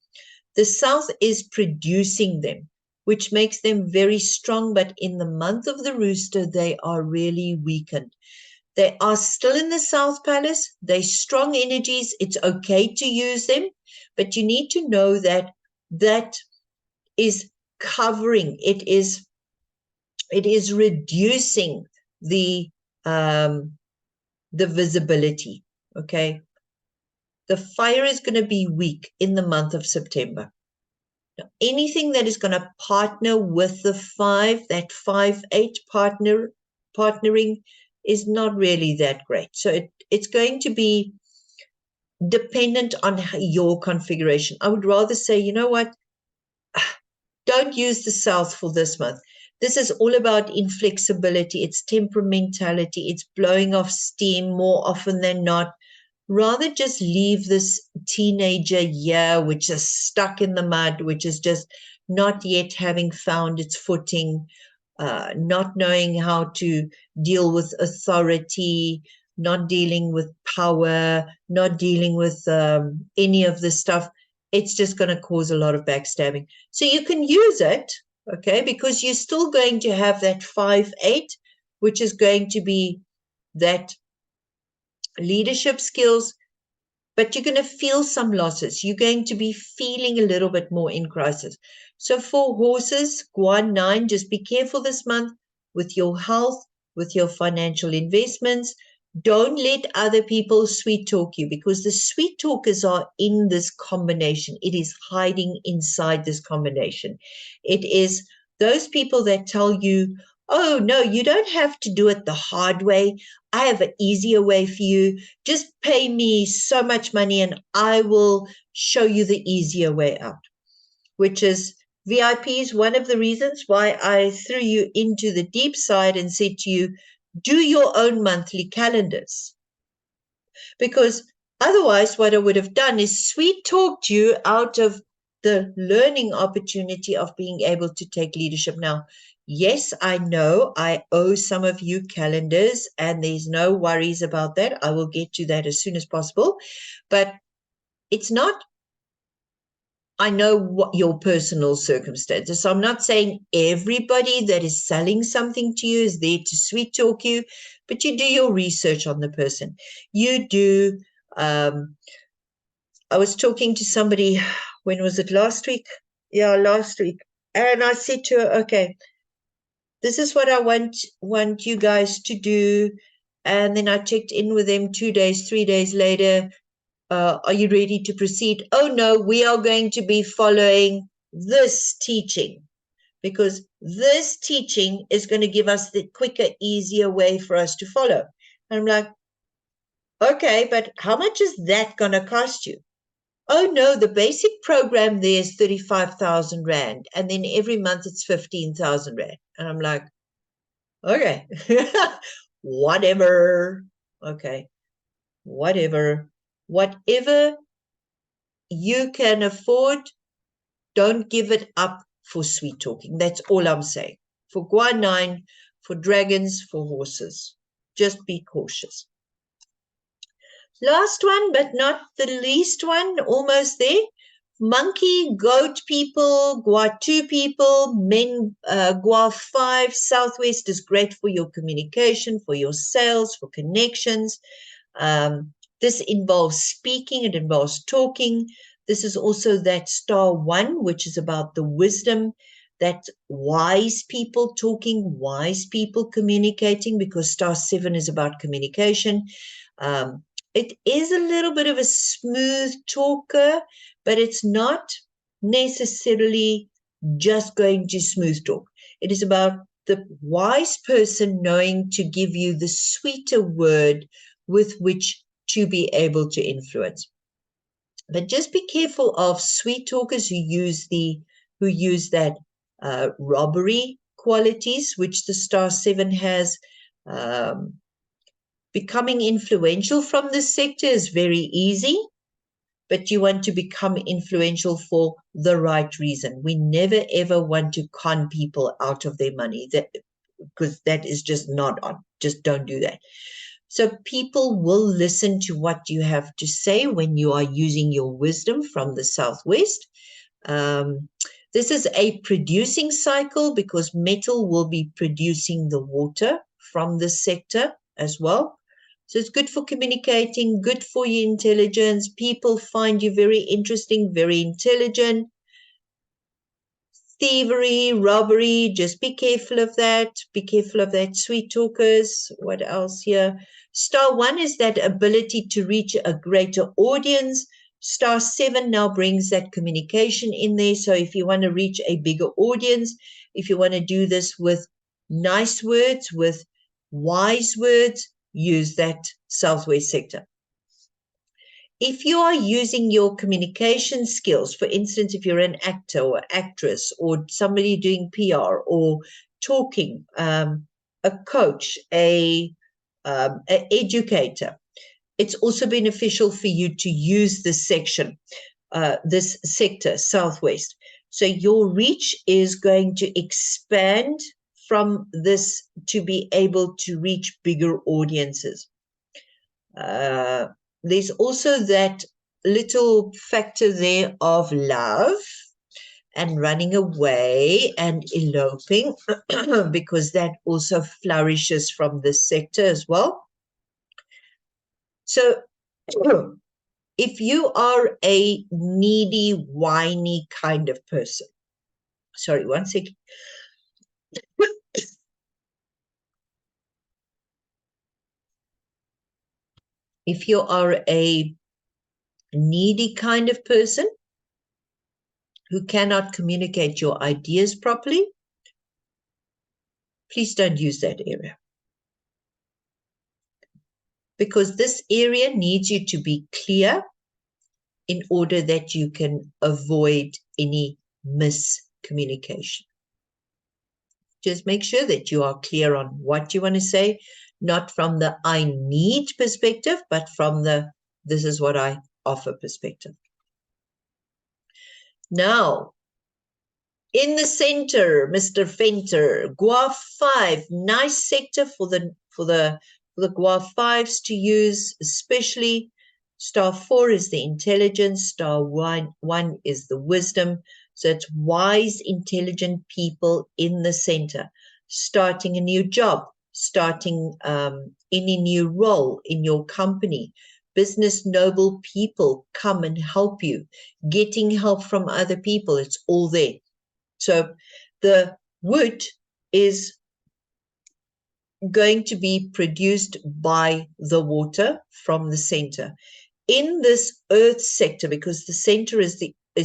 The south is producing them, which makes them very strong, but in the month of the rooster, they are really weakened. They are still in the South Palace. They're strong energies. It's okay to use them, but you need to know that that is covering. It is reducing the visibility. Okay, the fire is going to be weak in the month of September. Now, anything that is going to partner with the 5, that 5-8 partnering is not really that great. So it's going to be dependent on your configuration. I would rather say, you know what? Don't use the south for this month. This is all about inflexibility. It's temperamentality. It's blowing off steam more often than not. Rather just leave this teenager year, which is stuck in the mud, which is just not yet having found its footing, not knowing how to deal with authority, not dealing with power, not dealing with any of this stuff. It's just going to cause a lot of backstabbing. So you can use it, okay, because you're still going to have that 5-8, which is going to be that leadership skills, but you're going to feel some losses. You're going to be feeling a little bit more in crisis. So for horses, Guan 9, just be careful this month with your health, with your financial investments. Don't let other people sweet talk you, because the sweet talkers are in this combination. It is hiding inside this combination. It is those people that tell you, oh, no, you don't have to do it the hard way. I have an easier way for you. Just pay me so much money and I will show you the easier way out, which is VIPs. One of the reasons why I threw you into the deep side and said to you, do your own monthly calendars. Because otherwise, what I would have done is sweet talked you out of the learning opportunity of being able to take leadership. Now, yes, I know I owe some of you calendars, and there's no worries about that. I will get to that as soon as possible. But it's not, I know what your personal circumstances. So I'm not saying everybody that is selling something to you is there to sweet talk you, but you do your research on the person. You do, I was talking to somebody, when was it, last week? Yeah, last week. And I said to her, okay, this is what I want you guys to do. And then I checked in with them 2 days, 3 days later. Are you ready to proceed? Oh, no, we are going to be following this teaching, because this teaching is going to give us the quicker, easier way for us to follow. And I'm like, okay, but how much is that going to cost you? Oh, no, the basic program there is 35,000 Rand. And then every month it's 15,000 Rand. And I'm like, okay, whatever. Okay, whatever you can afford, don't give it up for sweet talking. That's all I'm saying. For Guan 9, for dragons, for horses. Just be cautious. Last one, but not the least one, almost there. Monkey, goat people, Gua 2 people, men, Gua 5, Southwest is great for your communication, for your sales, for connections. This involves speaking, it involves talking. This is also that star 1, which is about the wisdom, that wise people talking, wise people communicating, because star 7 is about communication. It is a little bit of a smooth talker, but it's not necessarily just going to smooth talk. It is about the wise person knowing to give you the sweeter word with which to be able to influence. But just be careful of sweet talkers who use that robbery qualities, which the star 7 has. Becoming influential from this sector is very easy, but you want to become influential for the right reason. We never ever want to con people out of their money, because that is just not on. Just don't do that. So people will listen to what you have to say when you are using your wisdom from the Southwest. Um, this is a producing cycle because metal will be producing the water from this sector as well. So it's good for communicating, good for your intelligence. People find you very interesting, very intelligent. Thievery, robbery, just be careful of that. Be careful of that. Sweet talkers. What else here? Star 1 is that ability to reach a greater audience. Star 7 now brings that communication in there. So if you want to reach a bigger audience, if you want to do this with nice words, with wise words, use that Southwest sector. If you are using your communication skills, for instance, if you're an actor or actress or somebody doing PR or talking, a coach, an educator, it's also beneficial for you to use this section, this sector, Southwest. So your reach is going to expand from this to be able to reach bigger audiences. There's also that little factor there of love and running away and eloping because that also flourishes from this sector as well. So if you are a needy, whiny kind of person, sorry, one second. If you are a needy kind of person who cannot communicate your ideas properly, please don't use that area. Because this area needs you to be clear in order that you can avoid any miscommunication. Just make sure that you are clear on what you want to say, not from the I need perspective, but from the this is what I offer perspective. Now, in the center, Mr. Fenter, Guaf 5, nice sector for the Guaf 5s to use, especially. Star 4 is the intelligence, star 1 is the wisdom. So it's wise, intelligent people in the center, starting a new job, starting any new role in your company. Business noble people come and help you, getting help from other people, it's all there. So the wood is going to be produced by the water from the center. In this earth sector, because the center is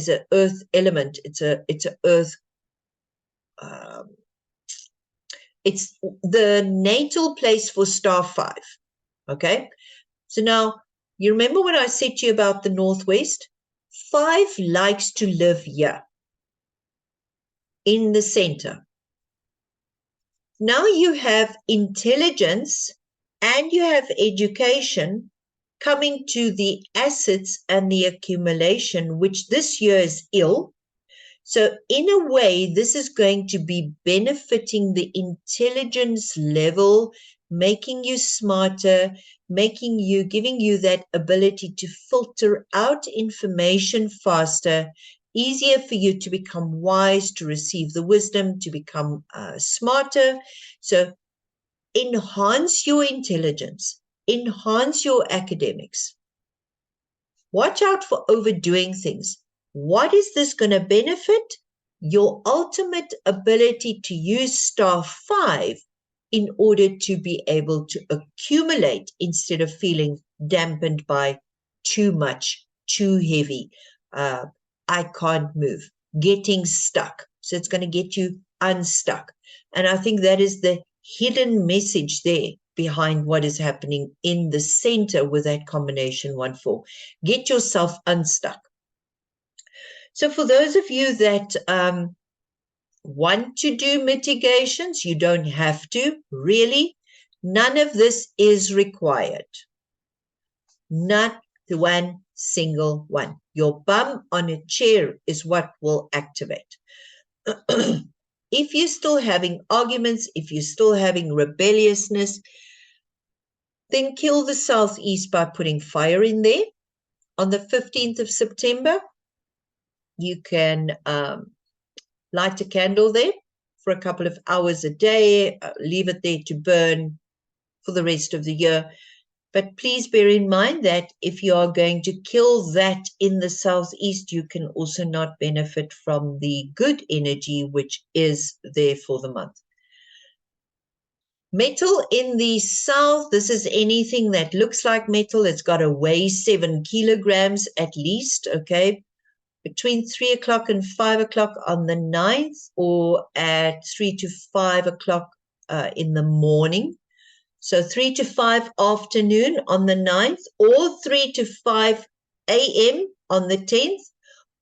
an earth element, it's a earth, it's the natal place for star 5. Okay, so now you remember when I said to you about the Northwest? 5 likes to live here in the center. Now you have intelligence and you have education coming to the assets and the accumulation, which this year is ill. So in a way, this is going to be benefiting the intelligence level, making you smarter, giving you that ability to filter out information faster, easier for you to become wise, to receive the wisdom, to become smarter. So enhance your intelligence, enhance your academics. Watch out for overdoing things. What is this going to benefit? Your ultimate ability to use star 5 in order to be able to accumulate instead of feeling dampened by too much, too heavy. I can't move, getting stuck. So it's going to get you unstuck. And I think that is the hidden message there behind what is happening in the center with that combination 1-4. Get yourself unstuck. So for those of you that want to do mitigations, you don't have to, really. None of this is required. Not one single one. Your bum on a chair is what will activate. If you're still having arguments, if you're still having rebelliousness, then kill the Southeast by putting fire in there. On the 15th of September, You can light a candle there for a couple of hours a day, leave it there to burn for the rest of the year. But please bear in mind that if you are going to kill that in the southeast, you can also not benefit from the good energy which is there for the month. Metal in the south, this is anything that looks like metal. It's got to weigh 7 kilograms at least, okay? Between 3 o'clock and 5 o'clock on the 9th, or at 3 to 5 o'clock in the morning. So 3 to 5 afternoon on the 9th, or 3 to 5 a.m. on the 10th,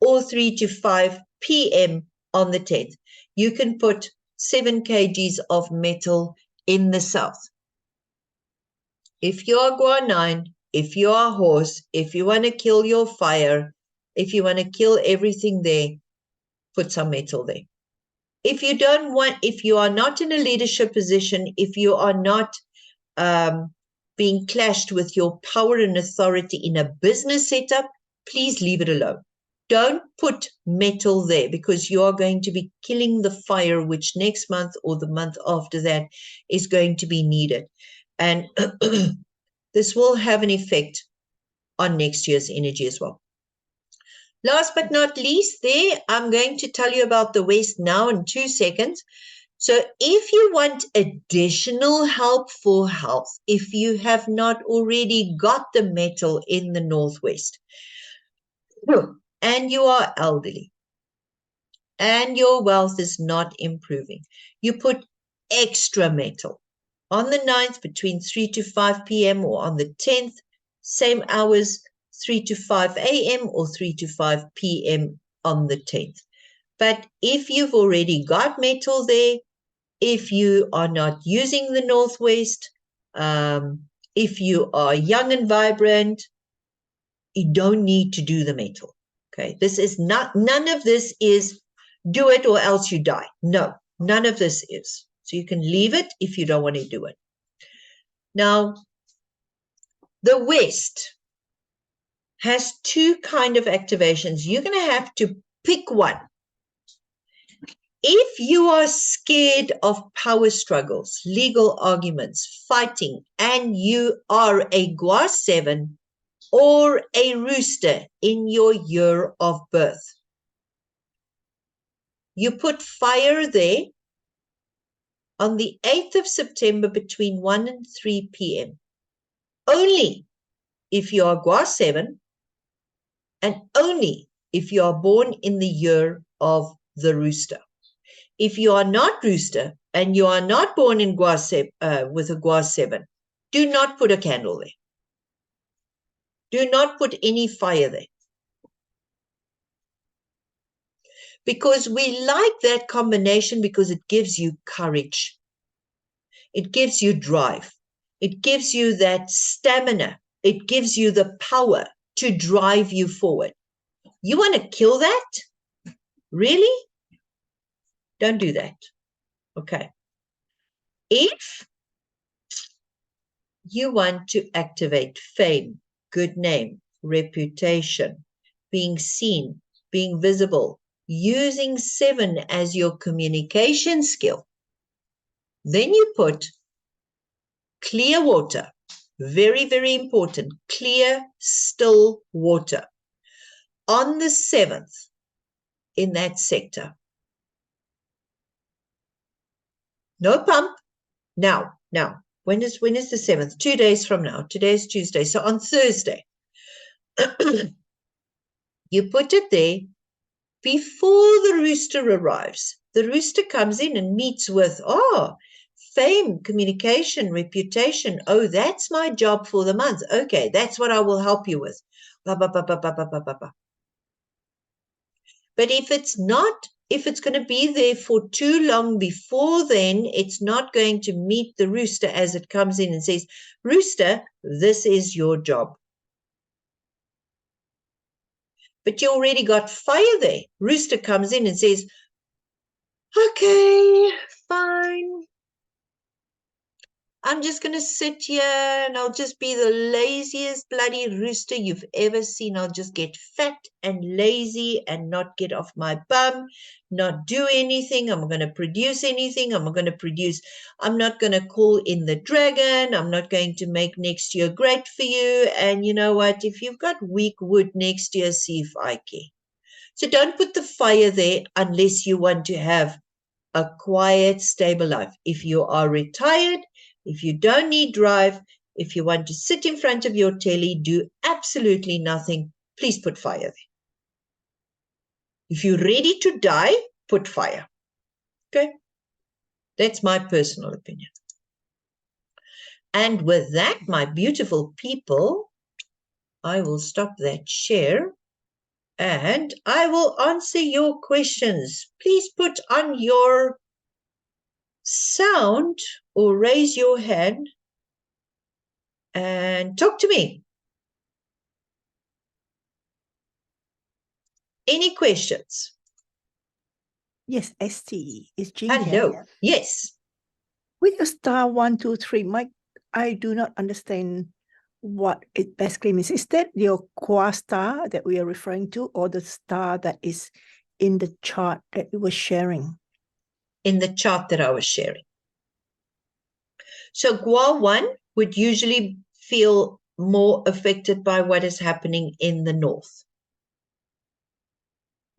or 3 to 5 p.m. on the 10th. You can put 7 kgs of metal in the south. If you're guanine, if you are horse, if you want to kill your fire, if you want to kill everything there, put some metal there. If you don't want, if you are not in a leadership position, if you are not being clashed with your power and authority in a business setup, please leave it alone. Don't put metal there, because you are going to be killing the fire, which next month or the month after that is going to be needed. And this will have an effect on next year's energy as well. Last but not least, there, I'm going to tell you about the West now in 2 seconds. So if you want additional help for health, if you have not already got the metal in the Northwest, and you are elderly, and your wealth is not improving, you put extra metal on the 9th between 3 to 5 p.m. or on the 10th, same hours, 3 to 5 a.m. or 3 to 5 p.m. on the 10th. But if you've already got metal there, if you are not using the Northwest, if you are young and vibrant, you don't need to do the metal. Okay, this is not, none of this is do it or else you die. No, none of this is. So you can leave it if you don't want to do it. Now, the West has 2 kind of activations. You're going to have to pick one. If you are scared of power struggles, legal arguments, fighting, and you are a Gua 7 or a rooster in your year of birth, you put fire there on the 8th of September between 1 and 3 p.m. Only if you are Gua 7 and only if you are born in the year of the rooster. If you are not rooster and you are not born in with a Gua 7, do not put a candle there. Do not put any fire there. Because we like that combination because it gives you courage. It gives you drive. It gives you that stamina. It gives you the power to drive you forward. You want to kill that? Really? Don't do that. Okay. If you want to activate fame, good name, reputation, being seen, being visible, using 7 as your communication skill, then you put clear water. Very, very important. Clear, still water on the 7th in that sector. No pump. Now, when is the 7th? 2 days from now. Today is Tuesday. So on Thursday, you put it there before the rooster arrives. The rooster comes in and meets with, fame, communication, reputation. Oh, that's my job for the month. Okay, that's what I will help you with. But if it's not, if it's going to be there for too long before then, it's not going to meet the rooster as it comes in and says, rooster, this is your job. But you already got fire there. Rooster comes in and says, okay, fine. I'm just going to sit here and I'll just be the laziest bloody rooster you've ever seen. I'll just get fat and lazy and not get off my bum, not do anything. I'm going to produce anything. I'm not going to call in the dragon. I'm not going to make next year great for you. And you know what? If you've got weak wood next year, see if I care. So don't put the fire there unless you want to have a quiet, stable life. If you are retired, if you don't need drive, if you want to sit in front of your telly, do absolutely nothing, please put fire there. If you're ready to die, put fire. Okay? That's my personal opinion. And with that, my beautiful people, I will stop that share and I will answer your questions. Please put on your sound or raise your hand and talk to me. Any questions? Yes, Estie, is Jean Hello. here? Yes. With your star 1, 2, 3, Mike, I do not understand what it basically means. Is that your qua star that we are referring to, or the star that is in the chart that you were sharing? In the chart that I was sharing. So Gua 1 would usually feel more affected by what is happening in the north.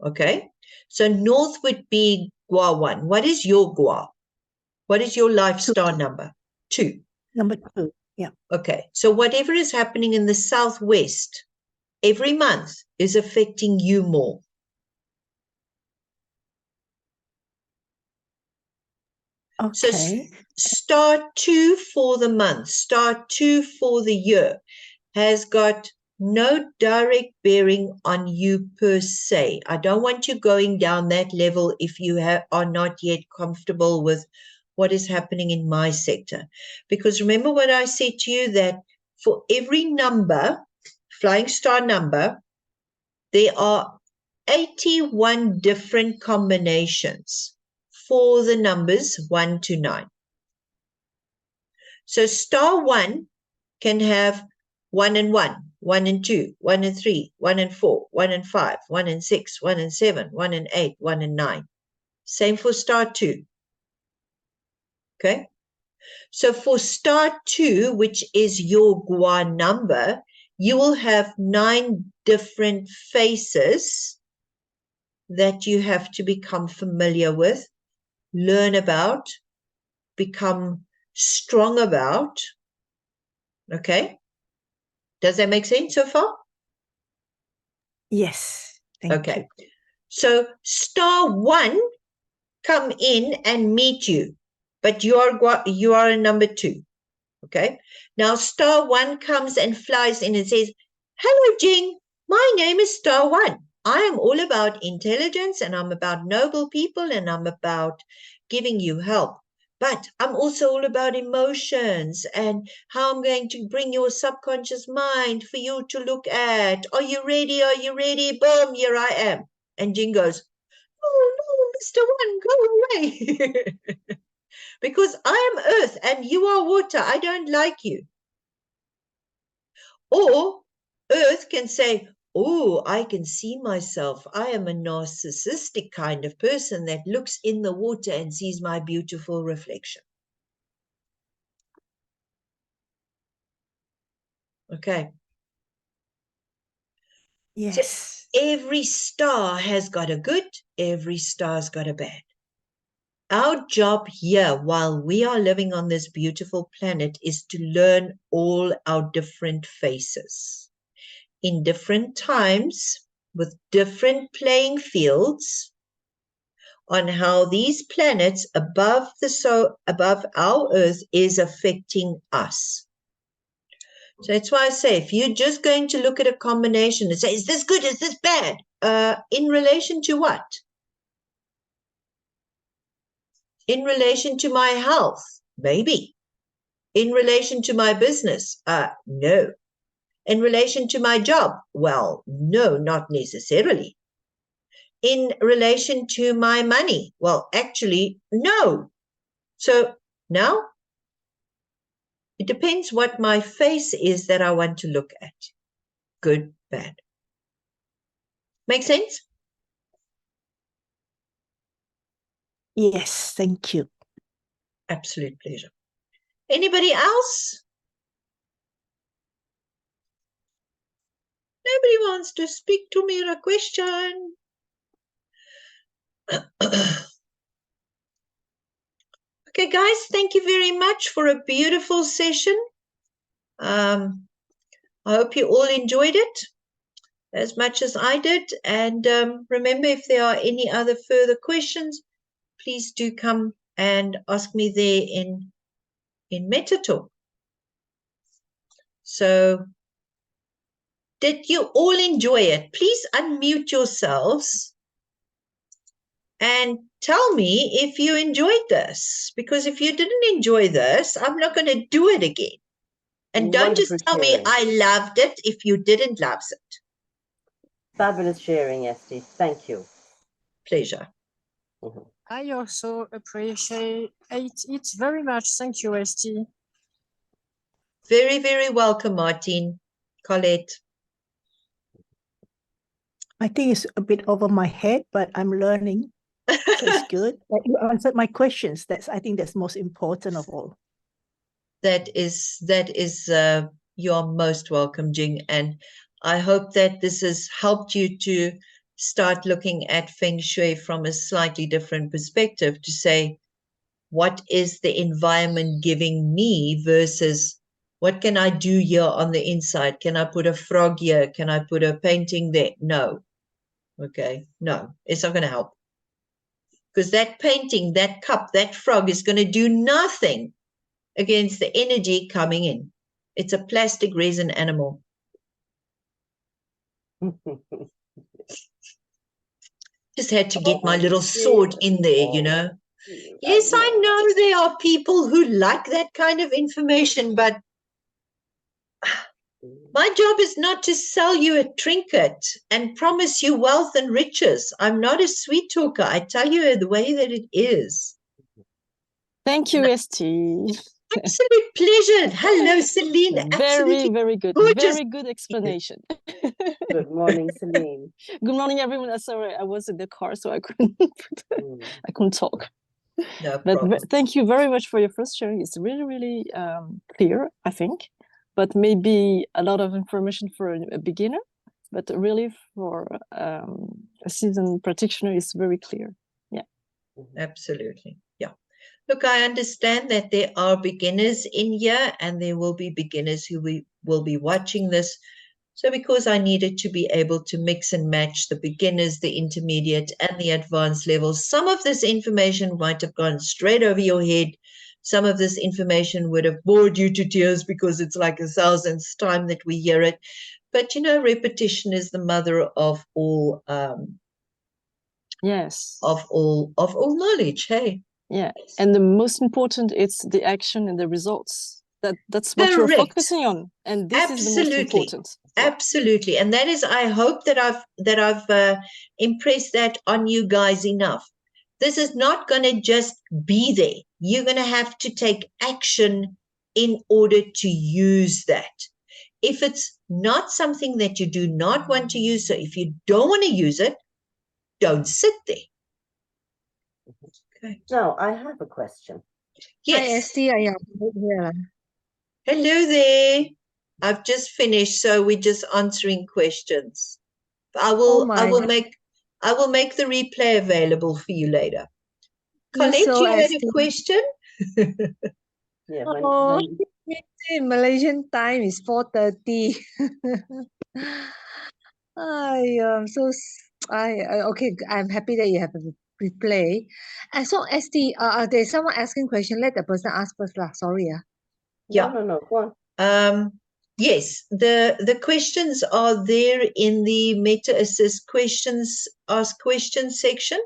Okay. So north would be Gua 1. What is your Gua? What is your life star number? 2. Number 2. Yeah. Okay. So whatever is happening in the southwest every month is affecting you more. Okay. So star 2 for the month, star 2 for the year has got no direct bearing on you per se. I don't want you going down that level if you are not yet comfortable with what is happening in my sector. Because remember what I said to you, that for every number, flying star number, there are 81 different combinations for the numbers 1 to 9. So star 1 can have 1 and 1, 1 and 2, 1 and 3, 1 and 4, 1 and 5, 1 and 6, 1 and 7, 1 and 8, 1 and 9. Same for star 2. Okay? So for star 2, which is your Gua number, you will have 9 different faces that you have to become familiar with, learn about, become strong about. Okay? Does that make sense so far? Yes. Thank you. So star 1 come in and meet you, but you are a number 2. Okay. Now star 1 comes and flies in and says, "Hello, Jing. My name is star 1. I am all about intelligence and I'm about noble people and I'm about giving you help. But I'm also all about emotions and how I'm going to bring your subconscious mind for you to look at. Are you ready? Are you ready? Boom, here I am." And Jing goes, "Oh, no, Mr. One, go away." Because I am earth and you are water. I don't like you. Or earth can say, "Oh, I can see myself. I am a narcissistic kind of person that looks in the water and sees my beautiful reflection." Okay. Yes. So every star has got a good, every star's got a bad. Our job here, while we are living on this beautiful planet, is to learn all our different faces in different times with different playing fields on how these planets above our Earth is affecting us. So that's why I say, if you're just going to look at a combination and say, "Is this good? Is this bad?" In relation to what? In relation to my health? Maybe. In relation to my business? No. In relation to my job? Well, no, not necessarily. In relation to my money? Well, actually, no. So now It depends what my face is that I want to look at. Good, bad. Make sense? Yes, thank you. Absolute pleasure. Anybody else? Nobody wants to speak to me or a question. Okay, guys, thank you very much for a beautiful session. I hope you all enjoyed it as much as I did. And remember, if there are any other further questions, please do come and ask me there in MetaTalk. So, did you all enjoy it? Please unmute yourselves and tell me if you enjoyed this. Because if you didn't enjoy this, I'm not going to do it again. And don't just tell me I loved it if you didn't love it. Fabulous sharing, Estie. Thank you. Pleasure. I also appreciate it very much. Thank you, Estie. Very, very welcome, Martine. Colette. I think it's a bit over my head, but I'm learning. So it's good. You answered my questions. I think that's most important of all. That is you are most welcome, Jing. And I hope that this has helped you to start looking at Feng Shui from a slightly different perspective, to say, what is the environment giving me versus what can I do here on the inside? Can I put a frog here? Can I put a painting there? No. Okay, no, it's not going to help. Because that painting, that cup, that frog is going to do nothing against the energy coming in. It's a plastic resin animal. Just had to get my little sword in there, you know. Yes, I know there are people who like that kind of information, but my job is not to sell you a trinket and promise you wealth and riches. I'm not a sweet talker. I tell you the way that it is. Thank you, Estie. Absolute pleasure. Hello, Celine. Very good. Gorgeous. Very good explanation. Good morning, Celine. Good morning, everyone. Sorry, I was in the car, so I couldn't talk. No problem. But thank you very much for your first sharing. It's really, really clear, I think. But maybe a lot of information for a beginner, but really for a seasoned practitioner is very clear. Yeah. Absolutely. Yeah. Look, I understand that there are beginners in here, and there will be beginners who will be watching this. So because I needed to be able to mix and match the beginners, the intermediate, and the advanced levels, some of this information might have gone straight over your head. Some of this information would have bored you to tears because it's like 1,000th time that we hear it. But, you know, repetition is the mother of all yes. Of all knowledge, hey? Yeah. And the most important, it's the action and the results. That's what you're focusing on. And this is the most important. Absolutely. And that is, I hope that I've impressed that on you guys enough. This is not going to just be there. You're going to have to take action in order to use that. If it's not something that you do not want to use, so if you don't want to use it, don't sit there. Okay. Now, I have a question. Yes. Hi, Estie. I am here. Hello there. I've just finished, so we're just answering questions. I will make the replay available for you later. Colette, you had a question? Yeah. In Malaysian time is 4:30. Okay. I'm happy that you have a replay. And so, Estie, there's someone asking question. Let the person ask first, lah. Sorry, Yeah. No. Go on. Yes, the questions are there in the Meta Assist questions, ask questions section.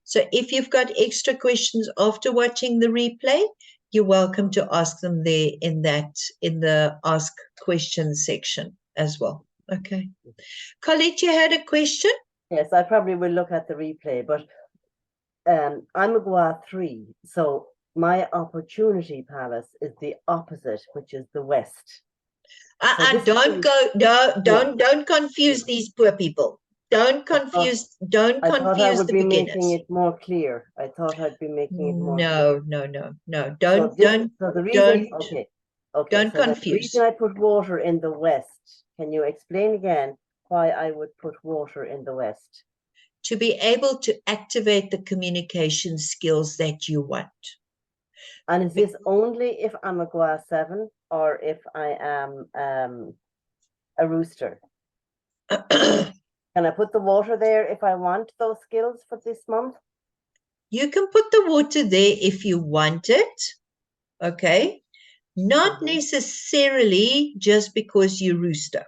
So if you've got extra questions after watching the replay, you're welcome to ask them there in the ask questions section as well. Okay. Colette, you had a question? Yes, I probably will look at the replay, but I'm a Gua 3. So my opportunity palace is the opposite, which is the west. So this Don't is- go, no, don't confuse these poor people. Don't I thought confuse I thought I would the be beginners. making it more clear. I thought I'd be making it more No, clear. no. So the reason, okay. Don't So the confuse. reason I put water in the west, can you explain again why I would put water in the west? To be able to activate the communication skills that you want. And is this only if I'm a Gua 7 or if I am a rooster? Can I put the water there if I want those skills for this month? You can put the water there if you want it, okay? Not necessarily just because you rooster,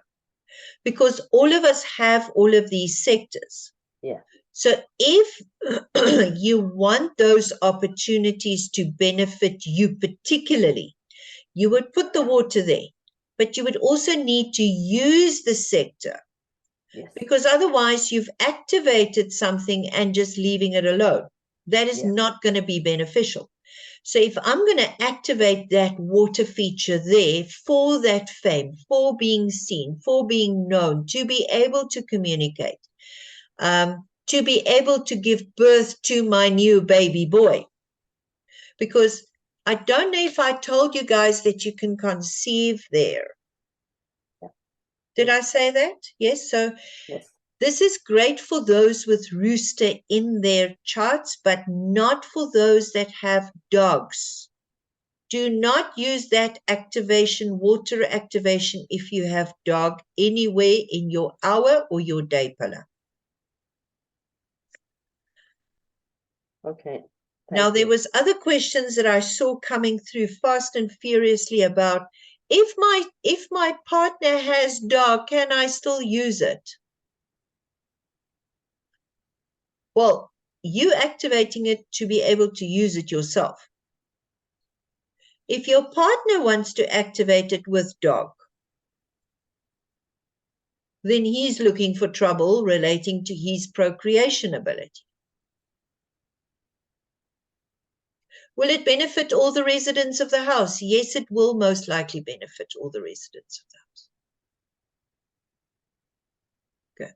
because all of us have all of these sectors. Yeah. So if you want those opportunities to benefit you particularly, you would put the water there, but you would also need to use the sector. Yes. Because otherwise you've activated something and just leaving it alone. That is not going to be beneficial. So if I'm going to activate that water feature there for that fame, for being seen, for being known, to be able to communicate, to be able to give birth to my new baby boy. Because I don't know if I told you guys that you can conceive there. Did I say that? Yes. So this is great for those with rooster in their charts, but not for those that have dogs. Do not use that activation, water activation, if you have dog anywhere in your hour or your day pillar. Okay. Now, there was other questions that I saw coming through fast and furiously about if my partner has dog, can I still use it? Well, you activating it to be able to use it yourself. If your partner wants to activate it with dog, then he's looking for trouble relating to his procreation ability. Will it benefit all the residents of the house? Yes, it will most likely benefit all the residents of the house. Okay.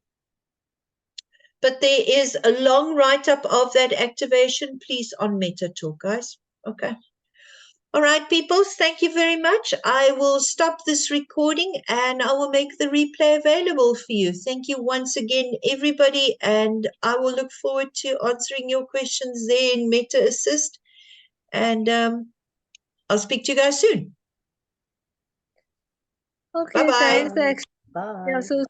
But there is a long write-up of that activation, please, on Meta Talk, guys. Okay. All right, peoples, thank you very much. I will stop this recording and I will make the replay available for you. Thank you once again, everybody, and I will look forward to answering your questions there in Meta Assist. And I'll speak to you guys soon. Okay, Bye-bye. thanks. Bye. Yeah, so